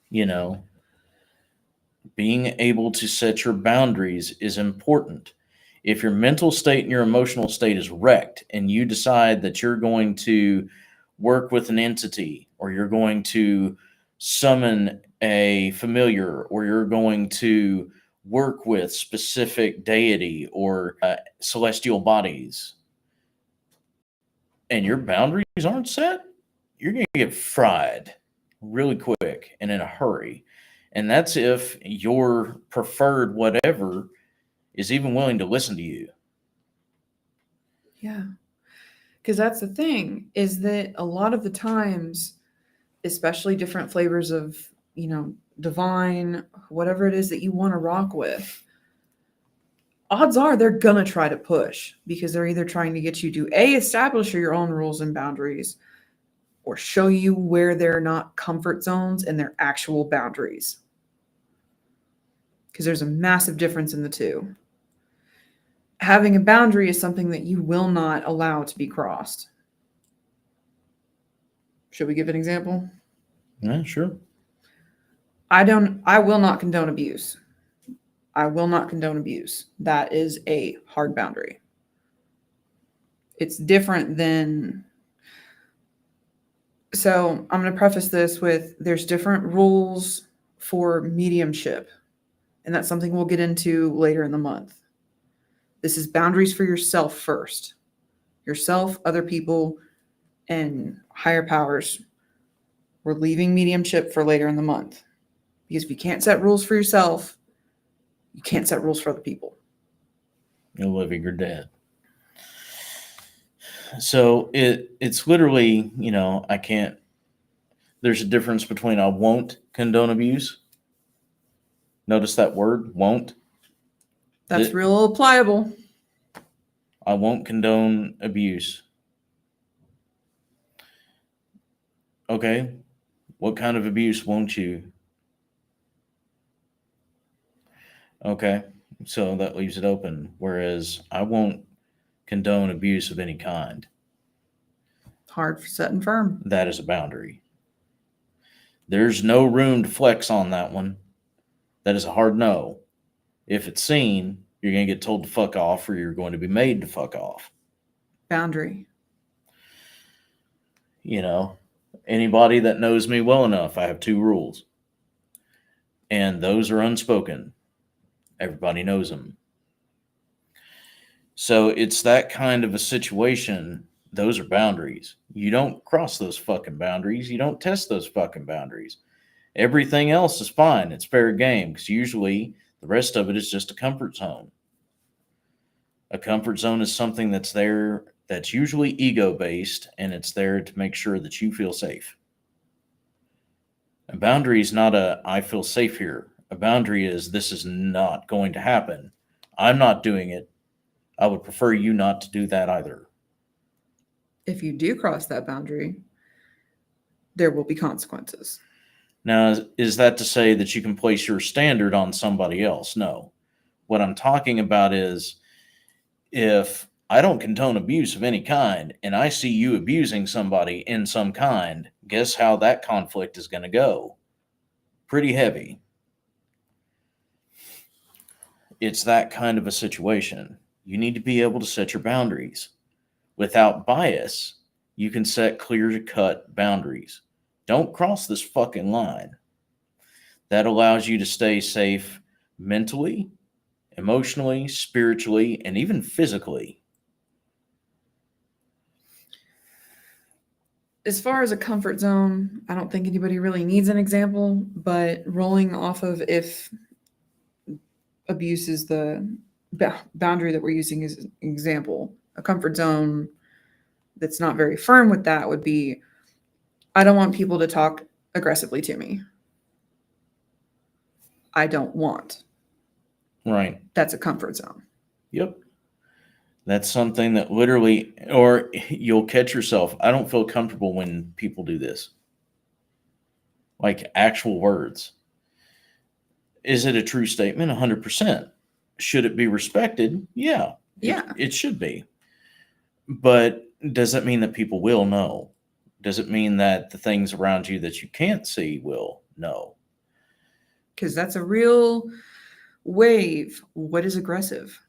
B: You know, being able to set your boundaries is important. If your mental state and your emotional state is wrecked and you decide that you're going to work with an entity, or you're going to summon a familiar, or you're going to work with specific deity or celestial bodies, and your boundaries aren't set, you're going to get fried really quick and in a hurry. And that's if your preferred whatever is even willing to listen to you.
A: Yeah. Because that's the thing, is that a lot of the times, especially different flavors of, divine, whatever it is that you want to rock with, odds are they're going to try to push, because they're either trying to get you to establish your own rules and boundaries, or show you where they're not comfort zones and their actual boundaries. Because there's a massive difference in the two. Having a boundary is something that you will not allow to be crossed. Should we give an example?
B: Yeah, sure.
A: I will not condone abuse. I will not condone abuse. That is a hard boundary. It's different than. So I'm going to preface this with, there's different rules for mediumship. And that's something we'll get into later in the month. This is boundaries for yourself first. Yourself, other people, and higher powers. We're leaving mediumship for later in the month. Because if you can't set rules for yourself, you can't set rules for other people.
B: You're living or dead. So it's literally, I can't. There's a difference between I won't condone abuse. Notice that word, won't.
A: That's real pliable.
B: I won't condone abuse. Okay. What kind of abuse won't you? Okay. So that leaves it open. Whereas I won't condone abuse of any kind.
A: Hard, set, and firm.
B: That is a boundary. There's no room to flex on that one. That is a hard no. If it's seen, you're going to get told to fuck off, or you're going to be made to fuck off.
A: Boundary.
B: Anybody that knows me well enough, I have 2 rules. And those are unspoken. Everybody knows them. So it's that kind of a situation. Those are boundaries. You don't cross those fucking boundaries. You don't test those fucking boundaries. Everything else is fine. It's fair game, because usually the rest of it is just a comfort zone. A comfort zone is something that's there, that's usually ego-based, and it's there to make sure that you feel safe. A boundary is not I feel safe here. A boundary is, this is not going to happen. I'm not doing it. I would prefer you not to do that either.
A: If you do cross that boundary, there will be consequences.
B: Now, is that to say that you can place your standard on somebody else? No. What I'm talking about is, if I don't condone abuse of any kind and I see you abusing somebody in some kind, guess how that conflict is going to go? Pretty heavy. It's that kind of a situation. You need to be able to set your boundaries. Without bias, you can set clear-cut boundaries. Don't cross this fucking line. That allows you to stay safe mentally emotionally, spiritually, and even physically.
A: As far as a comfort zone, I don't think anybody really needs an example, but rolling off of if abuse is the boundary that we're using as an example, a comfort zone that's not very firm with that would be I don't want people to talk aggressively to me. I don't want.
B: Right.
A: That's a comfort zone.
B: Yep. That's something that literally, or you'll catch yourself. I don't feel comfortable when people do this. Like actual words. Is it a true statement? 100%. Should it be respected? Yeah.
A: Yeah.
B: It should be. But does that mean that people will? No. Does it mean that the things around you that you can't see will? No.
A: Because that's a real wave. What is aggressive?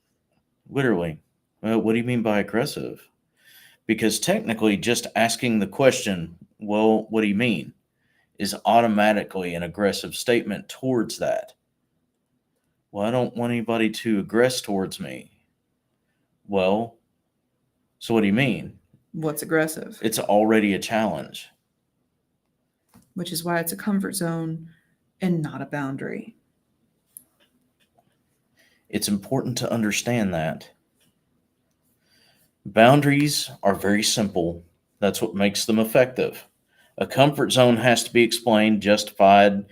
B: Literally. Well, what do you mean by aggressive? Because technically, just asking the question, well, what do you mean, is automatically an aggressive statement towards that. Well, I don't want anybody to aggress towards me. Well, so what do you mean?
A: What's aggressive?
B: It's already a challenge.
A: Which is why it's a comfort zone and not a boundary.
B: It's important to understand that. Boundaries are very simple. That's what makes them effective. A comfort zone has to be explained, justified,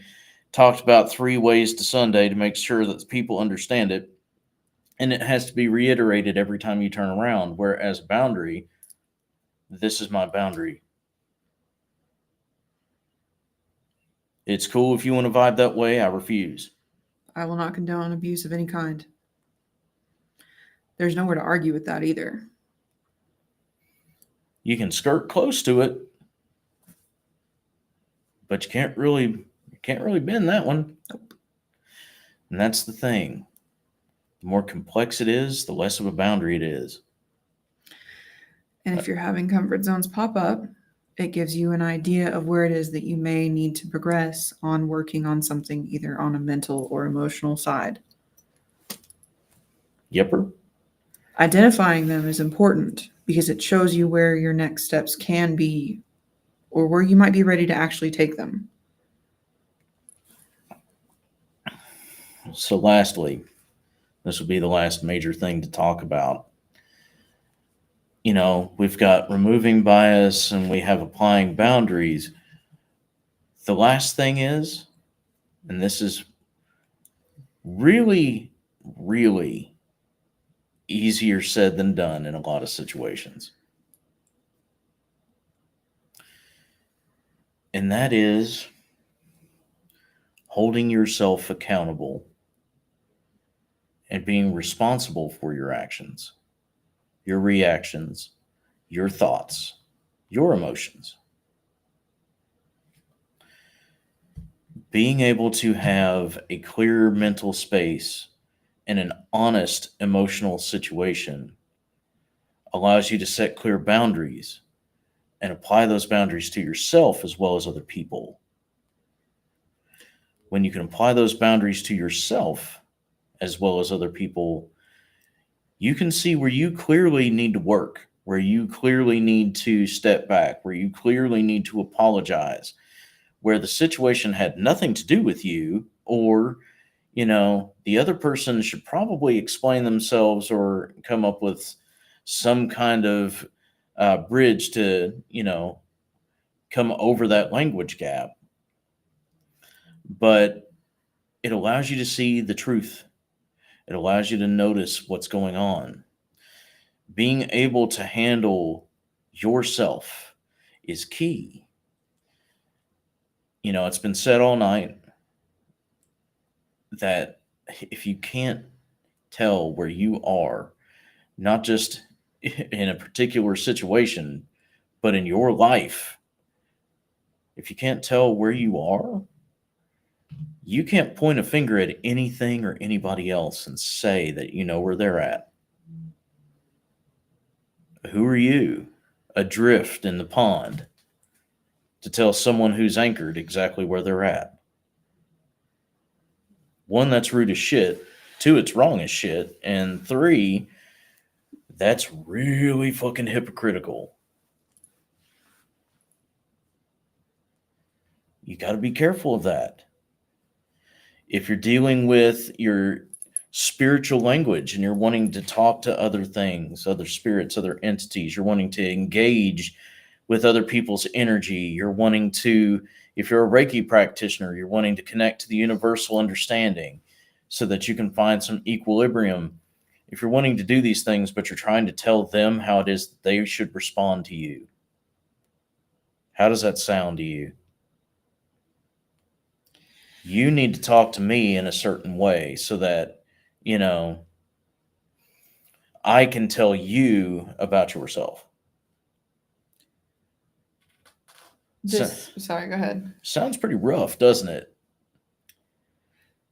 B: talked about 3 ways to Sunday to make sure that people understand it. And it has to be reiterated every time you turn around. Whereas a boundary, this is my boundary. It's cool if you want to vibe that way. I refuse.
A: I will not condone abuse of any kind. There's nowhere to argue with that either.
B: You can skirt close to it, but you can't really bend that one.
A: Nope.
B: And that's the thing. The more complex it is, the less of a boundary it is.
A: And if you're having comfort zones pop up, it gives you an idea of where it is that you may need to progress on working on something either on a mental or emotional side.
B: Yepper.
A: Identifying them is important because it shows you where your next steps can be or where you might be ready to actually take them.
B: So lastly, this will be the last major thing to talk about. You know, we've got removing bias and we have applying boundaries. The last thing is, and this is really, really easier said than done in a lot of situations. And that is holding yourself accountable and being responsible for your actions, your reactions, your thoughts, your emotions. Being able to have a clear mental space in an honest emotional situation allows you to set clear boundaries and apply those boundaries to yourself as well as other people. When you can apply those boundaries to yourself as well as other people, you can see where you clearly need to work, where you clearly need to step back, where you clearly need to apologize, where the situation had nothing to do with you, or, you know, the other person should probably explain themselves or come up with some kind of bridge to, you know, come over that language gap. But it allows you to see the truth. It allows you to notice what's going on. Being able to handle yourself is key. You know, it's been said all night that if you can't tell where you are, not just in a particular situation, but in your life, if you can't tell where you are, you can't point a finger at anything or anybody else and say that you know where they're at. Who are you, adrift in the pond, to tell someone who's anchored exactly where they're at? One, that's rude as shit. 2, it's wrong as shit. And 3, that's really fucking hypocritical. You got to be careful of that. If you're dealing with your spiritual language and you're wanting to talk to other things, other spirits, other entities, you're wanting to engage with other people's energy, you're wanting to, if you're a Reiki practitioner, you're wanting to connect to the universal understanding so that you can find some equilibrium. If you're wanting to do these things, but you're trying to tell them how it is that they should respond to you, how does that sound to you? You need to talk to me in a certain way so that, you know, I can tell you about yourself.
A: Sorry, go ahead.
B: Sounds pretty rough, doesn't it?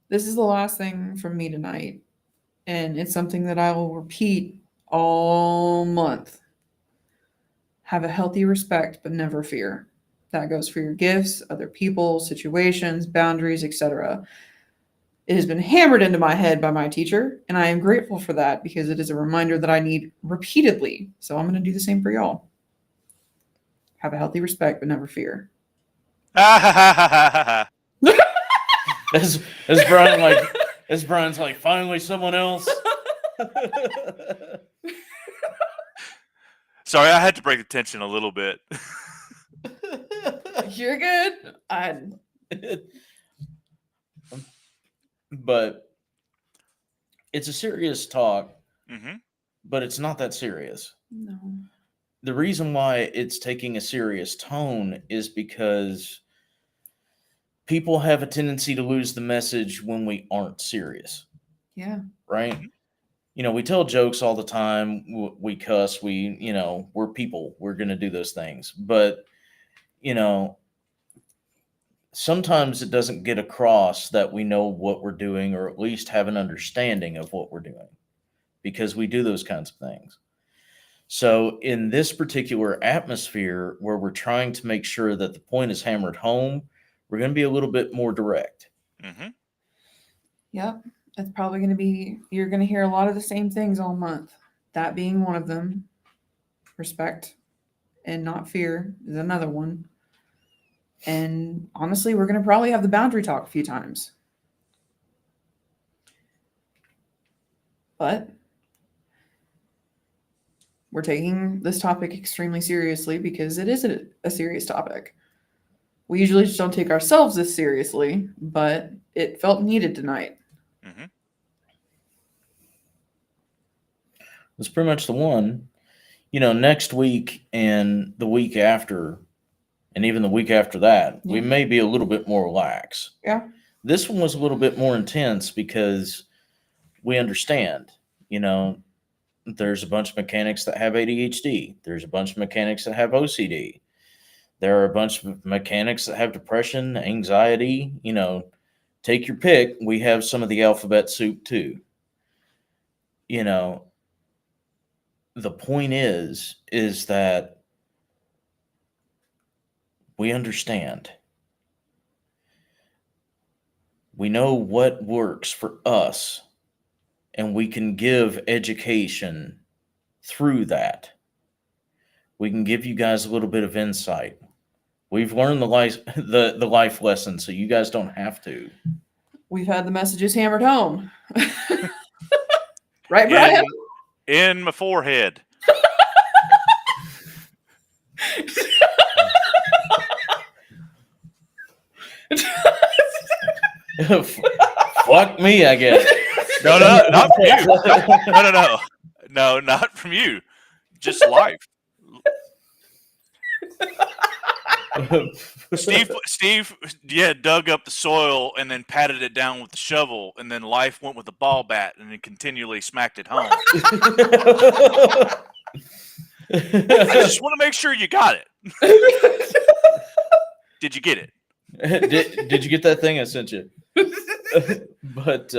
A: This is the last thing from me tonight, and it's something that I will repeat all month. Have a healthy respect, but never fear. That goes for your gifts, other people, situations, boundaries, etc. It has been hammered into my head by my teacher, and I am grateful for that because it is a reminder that I need repeatedly. So I'm going to do the same for y'all. Have a healthy respect, but never fear.
B: As Brian's like, finally someone else.
C: Sorry, I had to break the tension a little bit.
A: You're good.
B: But it's a serious talk,
C: Mm-hmm.
B: but it's not that serious.
A: No.
B: The reason why it's taking a serious tone is because people have a tendency to lose the message when we aren't serious,
A: Yeah.
B: right?
C: Mhm.
B: You know, we tell jokes all the time. We cuss. We're people. We're going to do those things. But, you know, sometimes it doesn't get across that we know what we're doing or at least have an understanding of what we're doing because we do those kinds of things. So in this particular atmosphere where we're trying to make sure that the point is hammered home, we're going to be a little bit more direct.
C: Mm-hmm.
A: Yep. It's probably going to be, you're going to hear a lot of the same things all month. That being one of them. Respect and not fear is another one. And honestly, we're going to probably have the boundary talk a few times. But we're taking this topic extremely seriously because it is a serious topic. We usually just don't take ourselves this seriously, but it felt needed tonight.
C: Mm-hmm.
B: That's pretty much the one. You know, next week and the week after, and even the week after that, we
A: Yeah.
B: may be a little bit more lax.
A: Yeah.
B: This one was a little bit more intense because we understand, you know, there's a bunch of mechanics that have ADHD. There's a bunch of mechanics that have OCD. There are a bunch of mechanics that have depression, anxiety, you know, take your pick. We have some of the alphabet soup too. You know, the point is that we understand. We know what works for us, and we can give education through that. We can give you guys a little bit of insight. We've learned the life lesson, so you guys don't have to.
A: We've had the messages hammered home. Right, Brian?
C: In my forehead.
B: Fuck me, I guess.
C: No, not from you. No, not from you. Just life. Steve, yeah, dug up the soil and then patted it down with the shovel, and then life went with the ball bat and then continually smacked it home. I just want to make sure you got it. Did you get it?
B: Did you get that thing I sent you? But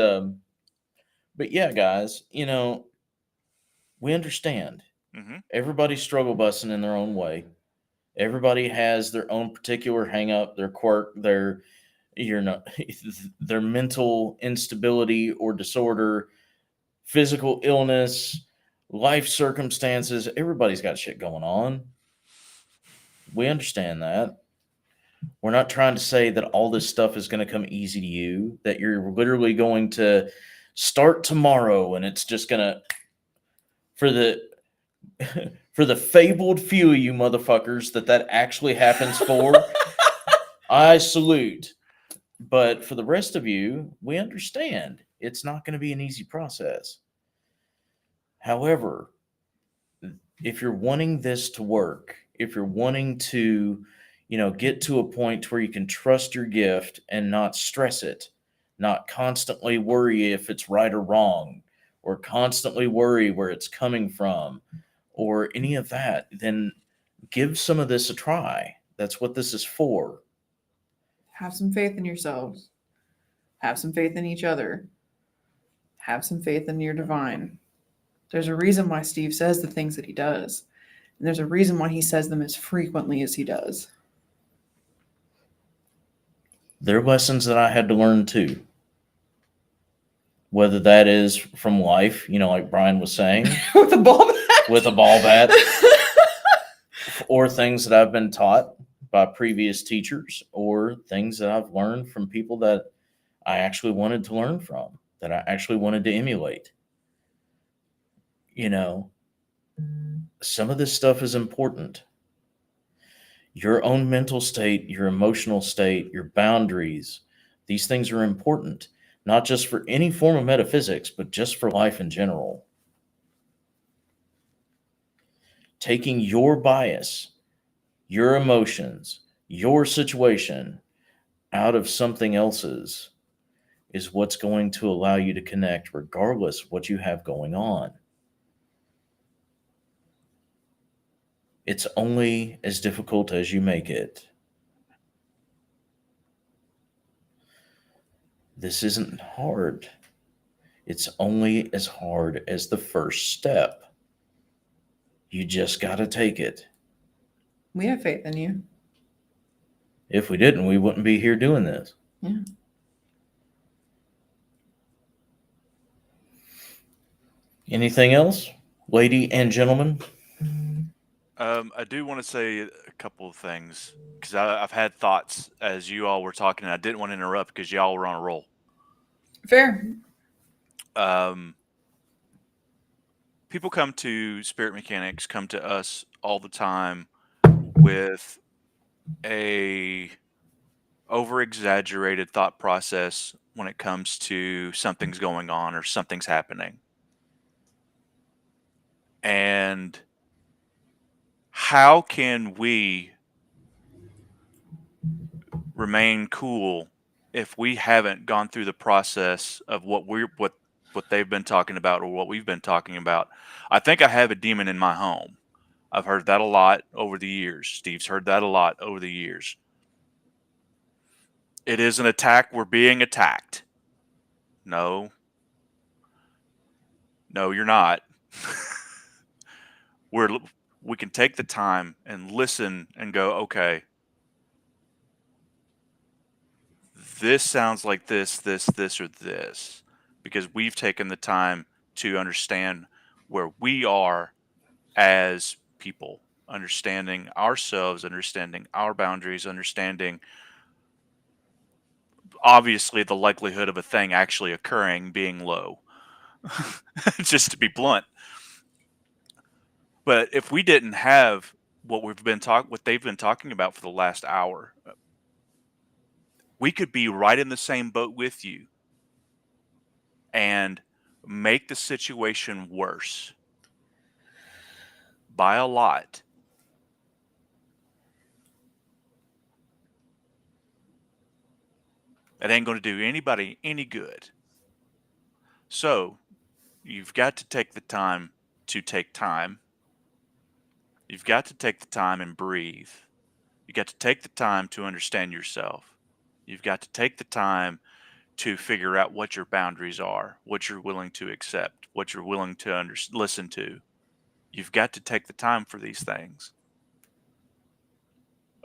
B: yeah, guys, you know, we understand.
C: Mm-hmm.
B: Everybody's struggle busing in their own way. Everybody has their own particular hang up, their quirk, their, you're not their mental instability or disorder, physical illness, life circumstances. Everybody's got shit going on. We understand that. We're not trying to say that all this stuff is going to come easy to you, that you're literally going to start tomorrow and it's just going to, for the for the fabled few of you motherfuckers that actually happens for, I salute. But for the rest of you, we understand it's not going to be an easy process. However, if you're wanting this to work, if you're wanting to, get to a point where you can trust your gift and not stress it, not constantly worry if it's right or wrong, or constantly worry where it's coming from, or any of that, then give some of this a try. That's what this is for.
A: Have some faith in yourselves. Have some faith in each other. Have some faith in your divine. There's a reason why Steve says the things that he does. And there's a reason why he says them as frequently as he does.
B: They're lessons that I had to learn too. Whether that is from life, like Brian was saying,
A: With a ball bat?
B: with a ball bat, or things that I've been taught by previous teachers, or things that I've learned from people that I actually wanted to learn from, that I actually wanted to emulate. Some of this stuff is important. Your own mental state, your emotional state, your boundaries, these things are important, not just for any form of metaphysics, but just for life in general. Taking your bias, your emotions, your situation out of something else's is what's going to allow you to connect regardless of what you have going on. It's only as difficult as you make it. This isn't hard. It's only as hard as the first step. You just got to take it.
A: We have faith in you.
B: If we didn't, we wouldn't be here doing this.
A: Yeah.
B: Anything else, lady and gentlemen?
C: I do want to say a couple of things because I've had thoughts as you all were talking, and I didn't want to interrupt because y'all were on a roll.
A: Fair.
C: People come to Spirit Mechanics, come to us all the time with a over-exaggerated thought process when it comes to something's going on or something's happening. And how can we remain cool if we haven't gone through the process of what they've been talking about or what we've been talking about? I think I have a demon in my home. I've heard that a lot over the years. Steve's heard that a lot over the years. It is an attack. We're being attacked. No, you're not. We can take the time and listen and go, okay, this sounds like this, or this, because we've taken the time to understand where we are as people, understanding ourselves, understanding our boundaries, understanding obviously the likelihood of a thing actually occurring being low, just to be blunt. But if we didn't have what they've been talking about for the last hour, we could be right in the same boat with you and make the situation worse by a lot. It ain't going to do anybody any good. So you've got to take the time to take time. You've got to take the time and breathe. You got to take the time to understand yourself. You've got to take the time to figure out what your boundaries are, what you're willing to accept, what you're willing to listen to. You've got to take the time for these things.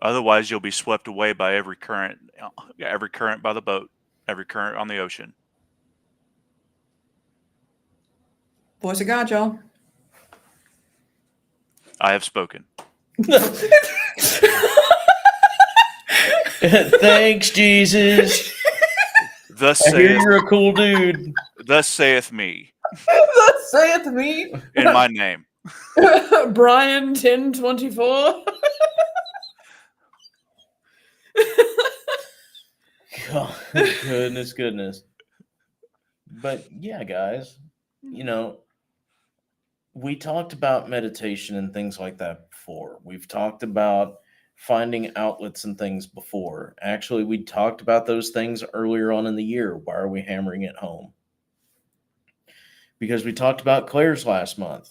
C: Otherwise, you'll be swept away by every current by the boat, every current on the ocean.
A: Voice of God, y'all.
C: I have spoken.
B: Thanks, Jesus.
C: Thus
B: I hear
C: saith,
B: you're a cool dude.
C: thus saith me
A: Thus saith me,
C: in my name.
A: Brian 1024.
B: God, goodness. But yeah, guys, you know, we talked about meditation and things like that before. We've talked about finding outlets and things before. Actually, we talked about those things earlier on in the year. Why are we hammering it home? Because we talked about Claire's last month.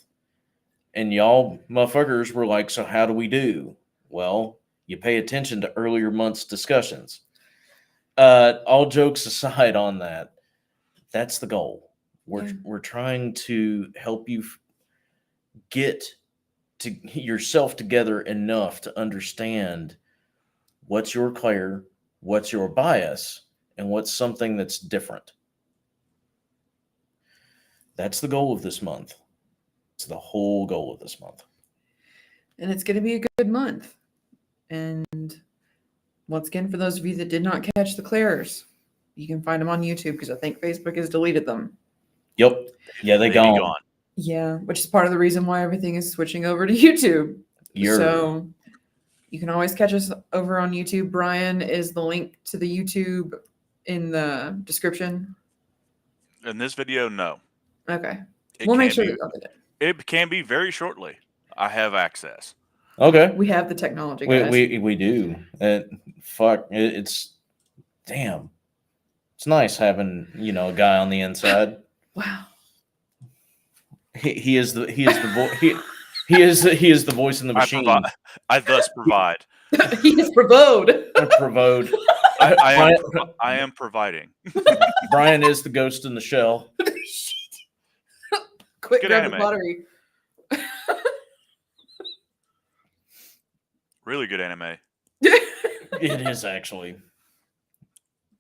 B: And y'all motherfuckers were like, so how do we do? Well, you pay attention to earlier months' discussions. All jokes aside on that, that's the goal. We're trying to help you get to yourself together enough to understand what's your Claire, what's your bias, and what's something that's different. That's the goal of this month. It's the whole goal of this month.
A: And it's going to be a good month. And once again, for those of you that did not catch the Claires, you can find them on YouTube because I think Facebook has deleted them.
B: Yep. Yeah, they
C: Be
B: gone.
A: Yeah, which is part of the reason why everything is switching over to YouTube. So you can always catch us over on YouTube. Brian, is the link to the YouTube in the description?
C: In this video, no.
A: Okay.
C: It
A: We'll make
C: can
A: sure
C: be-
A: that they'll get it.
C: It can be very shortly. I have access.
B: Okay.
A: We have the technology, guys.
B: We do. It's damn. It's nice having, a guy on the inside.
A: Wow.
B: He is the he is the voice in the machine.
C: I thus provide.
A: He is provode.
B: Provode.
C: I am providing.
B: Brian is the ghost in the shell.
A: Quick,
C: Good
A: grab
C: anime.
A: the pottery.
C: Really good anime.
B: It is actually.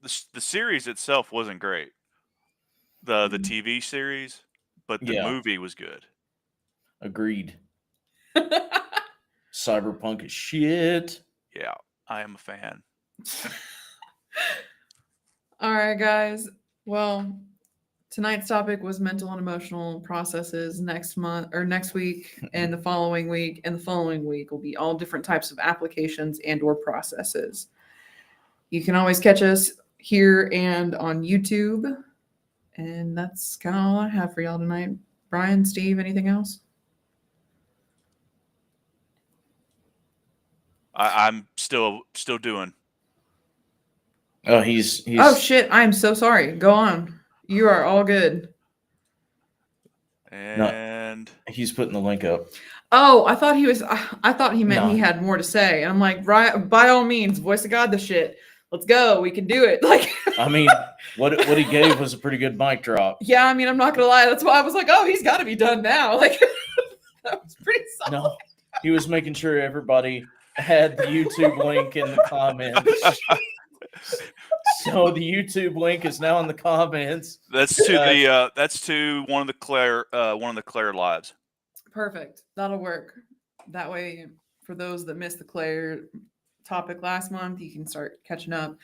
C: The series itself wasn't great. The TV series, but the movie was good.
B: Agreed. Cyberpunk is shit.
C: Yeah, I am a fan.
A: All right, guys. Well, tonight's topic was mental and emotional processes. Next week, and the following week, and the following week will be all different types of applications and/or processes. You can always catch us here and on YouTube. And that's kind of all I have for y'all tonight. Brian, Steve, anything else?
C: I'm still doing.
B: Oh, he's.
A: Oh shit! I am so sorry. Go on. You are all good.
C: And
B: he's putting the link up.
A: Oh, I thought he was. I thought he meant
B: No.
A: he had more to say. And I'm like, right, by all means, voice of God, the shit. Let's go. We can do it. Like,
B: I mean, what he gave was a pretty good mic drop.
A: yeah. I mean, I'm not gonna lie. That's why I was like, oh, he's got to be done now. Like, that was pretty solid.
B: No, he was making sure everybody had the YouTube link in the comments. So the YouTube link is now in the comments.
C: that's to one of the Claire lives.
A: Perfect. That'll work. That way, for those that missed the Claire topic last month, you can start catching up,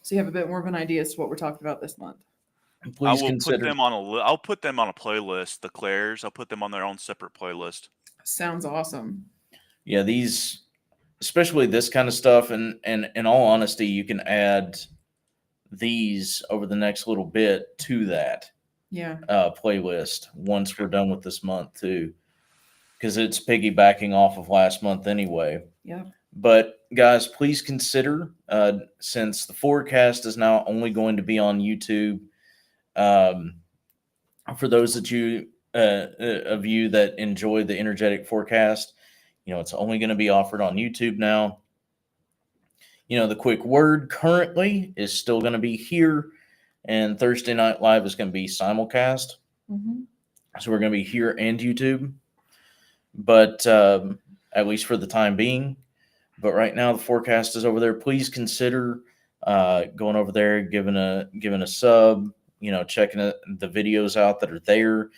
A: so you have a bit more of an idea as to what we're talking about this month.
B: Please
C: put them on I'll put them on a playlist. The Claires, I'll put them on their own separate playlist.
A: Sounds awesome.
B: Yeah, these, especially this kind of stuff, and in all honesty, you can add these over the next little bit to that playlist once we're done with this month too, because it's piggybacking off of last month anyway.
A: Yeah.
B: But guys, please consider, since the forecast is now only going to be on YouTube, for those of you that enjoy the energetic forecast, it's only going to be offered on YouTube now. The quick word currently is still going to be here, and Thursday Night Live is going to be simulcast.
A: Mm-hmm.
B: So we're going to be here and YouTube, but at least for the time being. But right now the forecast is over there. Please consider going over there, giving a sub, checking the videos out that are there.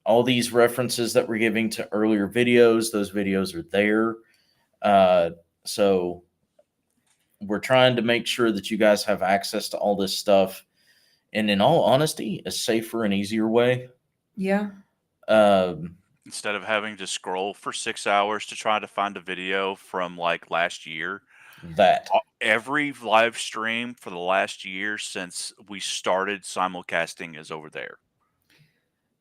B: All these references that we're giving to earlier videos, those videos are there. So we're trying to make sure that you guys have access to all this stuff, and in all honesty, a safer and easier way.
A: Yeah.
C: Instead of having to scroll for 6 hours to try to find a video from like last year,
B: That
C: every live stream for the last year since we started simulcasting is over there.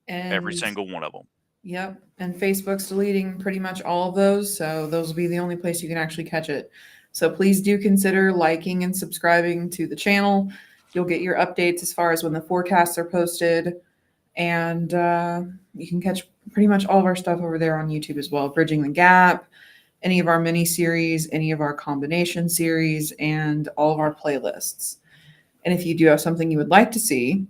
C: Every
A: And
C: single one of them.
A: yep. And Facebook's deleting pretty much all of those. So those will be the only place you can actually catch it. So please do consider liking and subscribing to the channel. You'll get your updates as far as when the forecasts are posted. And you can catch pretty much all of our stuff over there on YouTube as well. Bridging the Gap, any of our mini series, any of our combination series, and all of our playlists. And if you do have something you would like to see,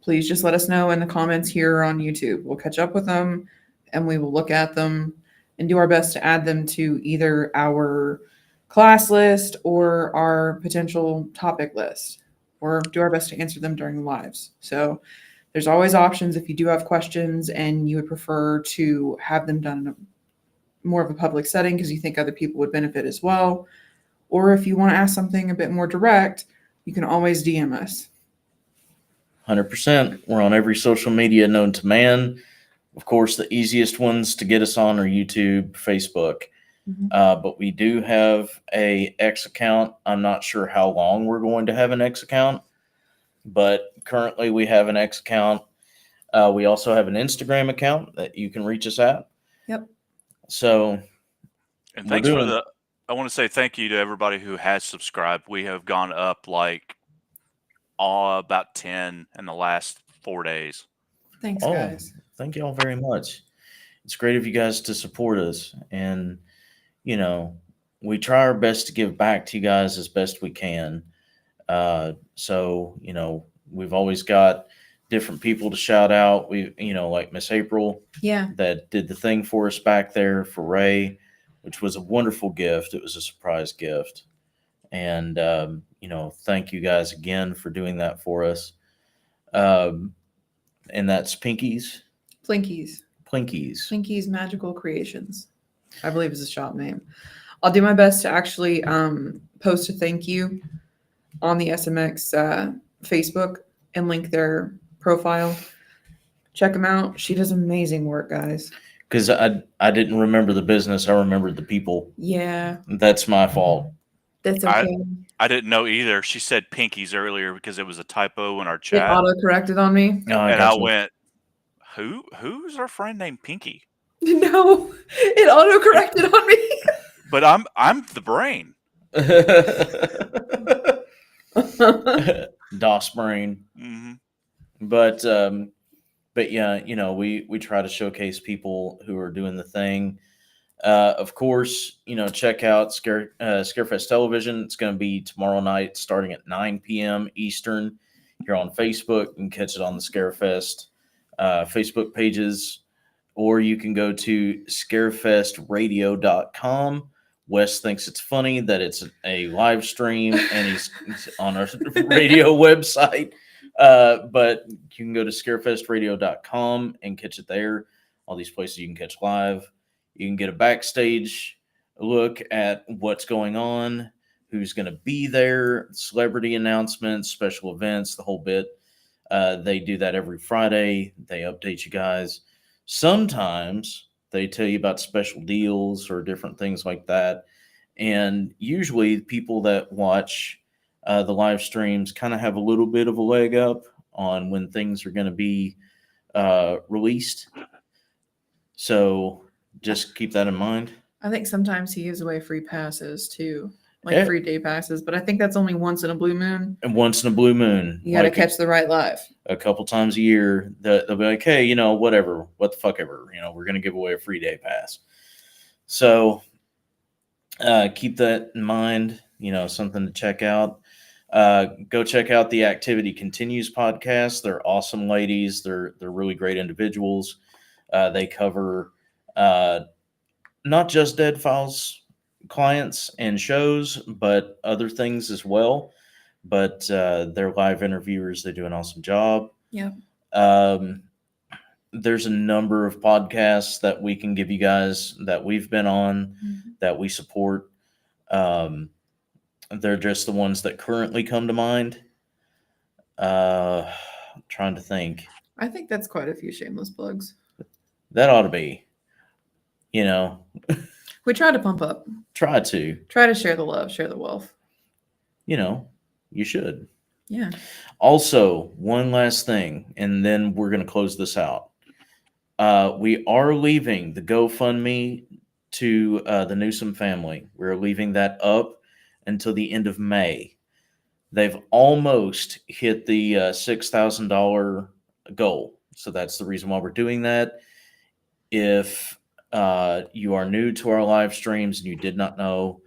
A: please just let us know in the comments here on YouTube. We'll catch up with them and we will look at them and do our best to add them to either our class list or our potential topic list, or do our best to answer them during the lives. So there's always options if you do have questions and you would prefer to have them done in a more of a public setting because you think other people would benefit as well. Or if you want to ask something a bit more direct, you can always DM us.
B: 100%. We're on every social media known to man. Of course, the easiest ones to get us on are YouTube, Facebook.
A: Mhm.
B: But we do have a X account. I'm not sure how long we're going to have an X account, but currently we have an X account. We also have an Instagram account that you can reach us at.
A: Yep.
B: So,
C: And
B: We're
C: thanks for
B: doing-
C: I want to say thank you to everybody who has subscribed. We have gone up like about 10 in the last 4 days.
A: Thanks,
B: oh,
A: guys.
B: thank you all very much. It's great of you guys to support us. And, we try our best to give back to you guys as best we can. So, we've always got different people to shout out. Like Miss April
A: Yeah.
B: that did the thing for us back there for Ray, which was a wonderful gift. It was a surprise gift. And, thank you guys again for doing that for us. And that's
A: Plinkies. Plinkies Magical Creations, I believe is the shop name. I'll do my best to actually post a thank you on the SMX Facebook and link their profile. Check them out. She does amazing work, guys.
B: Because I didn't remember the business. I remembered the people.
A: Yeah,
B: That's my fault.
A: that's okay.
C: I didn't know either. She said pinkies earlier because it was a typo in our
A: It
C: chat.
A: auto corrected on me.
B: Oh,
C: and I
B: gotcha.
C: went, who's our friend named Pinky?
A: No, it auto corrected on me.
C: But I'm the brain.
B: DOS brain.
C: Hmm.
B: But yeah, we try to showcase people who are doing the thing. Of course, check out Scarefest Television. It's going to be tomorrow night starting at 9 p.m. Eastern. Here on Facebook, you can catch it on the Scarefest Facebook pages, or you can go to scarefestradio.com. Wes thinks it's funny that it's a live stream and he's on our radio website. But you can go to scarefestradio.com and catch it there. All these places you can catch live. You can get a backstage look at what's going on, who's going to be there, celebrity announcements, special events, the whole bit. They do that every Friday. They update you guys. Sometimes they tell you about special deals or different things like that. And usually people that watch the live streams kind of have a little bit of a leg up on when things are going to be released. So just keep that in mind.
A: I think sometimes he gives away free passes too, like
B: Yeah.
A: free day passes, but I think that's only once in a blue moon.
B: And once in a blue moon,
A: You got to
B: like
A: catch the right live.
B: a couple times a year, they'll be like, hey, whatever, what the fuck ever, we're going to give away a free day pass. So keep that in mind, something to check out. Go check out the Activity Continues podcast. They're awesome ladies. They're really great individuals. They cover not just Dead Files clients and shows, but other things as well. But they're live interviewers. They do an awesome job.
A: Yeah.
B: Um, there's a number of podcasts that we can give you guys that we've been on that we support. Um, they're just the ones that currently come to mind. Trying to think.
A: I think that's quite a few shameless plugs.
B: That ought to be, you know,
A: We try to pump up,
B: try to,
A: try to share the love, share the wealth.
B: you know, you should.
A: Yeah.
B: Also, one last thing, and then we're going to close this out. We are leaving the GoFundMe to the Newsom family. We're leaving that up until the end of May. They've almost hit the $6,000 goal. So that's the reason why we're doing that. If you are new to our live streams and you did not know,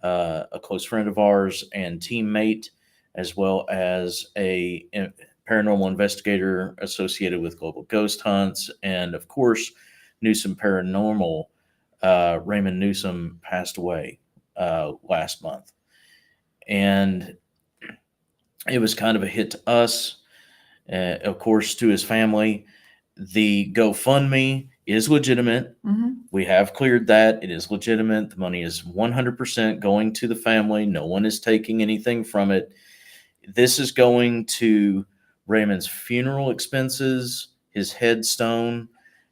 B: a close friend of ours and teammate, as well as a paranormal investigator associated with Global Ghost Hunts, and of course, Newsom Paranormal, Raymond Newsom passed away last month. And it was kind of a hit to us, of course, to his family. The GoFundMe is legitimate. We have cleared that. It is legitimate. The money is 100% going to the family. No one is taking anything from it. This is going to Raymond's funeral expenses, his headstone,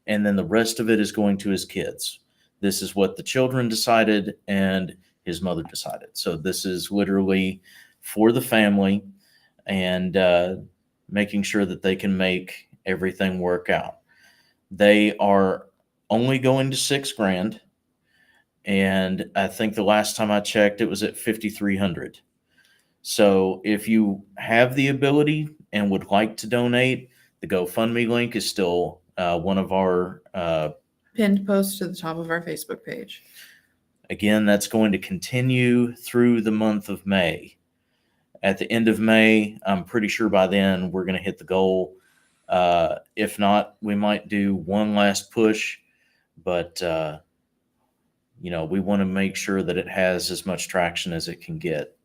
B: and then the rest of it is going to his kids. This is what the children decided and his mother decided. So this is literally for the family and making sure that they can make everything work out. They are only going to $6,000, and I think the last time I checked, it was at 5,300. So if you have the ability and would like to donate, the GoFundMe link is still one of our
A: Pinned post to the top of our Facebook page.
B: again, that's going to continue through the month of May. At the end of May, I'm pretty sure by then we're going to hit the goal. If not, we might do one last push, but we want to make sure that it has as much traction as it can get.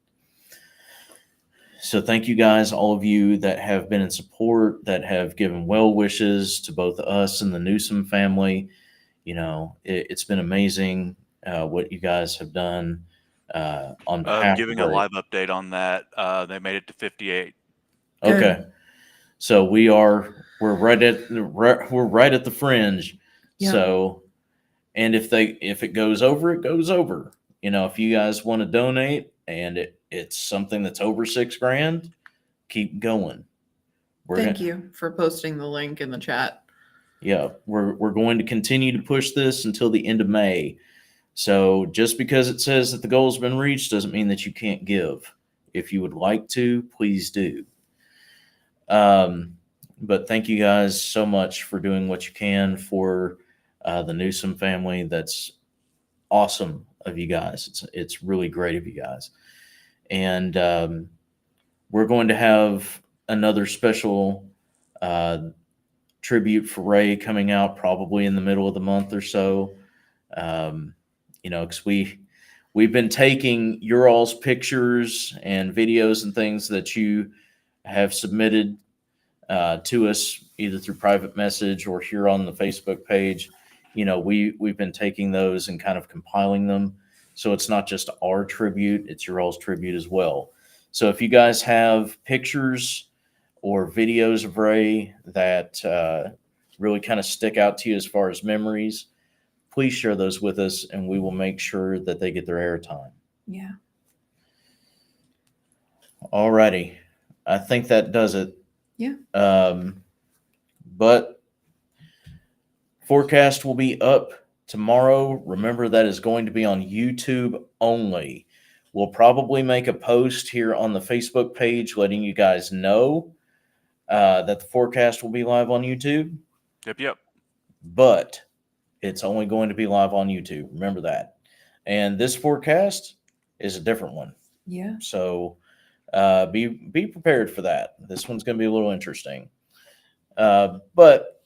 B: So thank you guys, all of you that have been in support, that have given well wishes to both us and the Newsom family. It's been amazing what you guys have done on behalf
C: Giving
B: of
C: a
B: Ray.
C: live update on that, they made it to 58.
A: Good.
B: Okay, so we're right at the fringe.
A: Yeah.
B: So, and if it goes over, it goes over. If you guys want to donate and it's something that's over $6,000, keep going.
A: Thank you for posting the link in the chat.
B: Yeah, we're going to continue to push this until the end of May. So just because it says that the goal's been reached doesn't mean that you can't give. If you would like to, please do. But thank you guys so much for doing what you can for the Newsom family. That's awesome of you guys. It's really great of you guys. And we're going to have another special tribute for Ray coming out probably in the middle of the month or so. Because we've been taking your all's pictures and videos and things that you have submitted to us either through private message or here on the Facebook page. We've been taking those and kind of compiling them. So it's not just our tribute, it's your all's tribute as well. So if you guys have pictures or videos of Ray that really kind of stick out to you as far as memories, please share those with us and we will make sure that they get their airtime.
A: Yeah.
B: All righty. I think that does it.
A: Yeah.
B: But forecast will be up tomorrow. Remember, that is going to be on YouTube only. We'll probably make a post here on the Facebook page letting you guys know that the forecast will be live on YouTube.
C: Yep.
B: But it's only going to be live on YouTube. Remember that. And this forecast is a different one.
A: Yeah.
B: So be prepared for that. This one's going to be a little interesting. But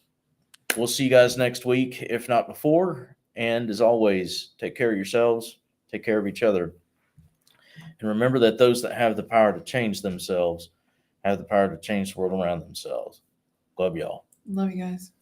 B: we'll see you guys next week, if not before. And as always, take care of yourselves. Take care of each other. And remember that those that have the power to change themselves have the power to change the world around themselves. Love y'all.
A: Love you guys.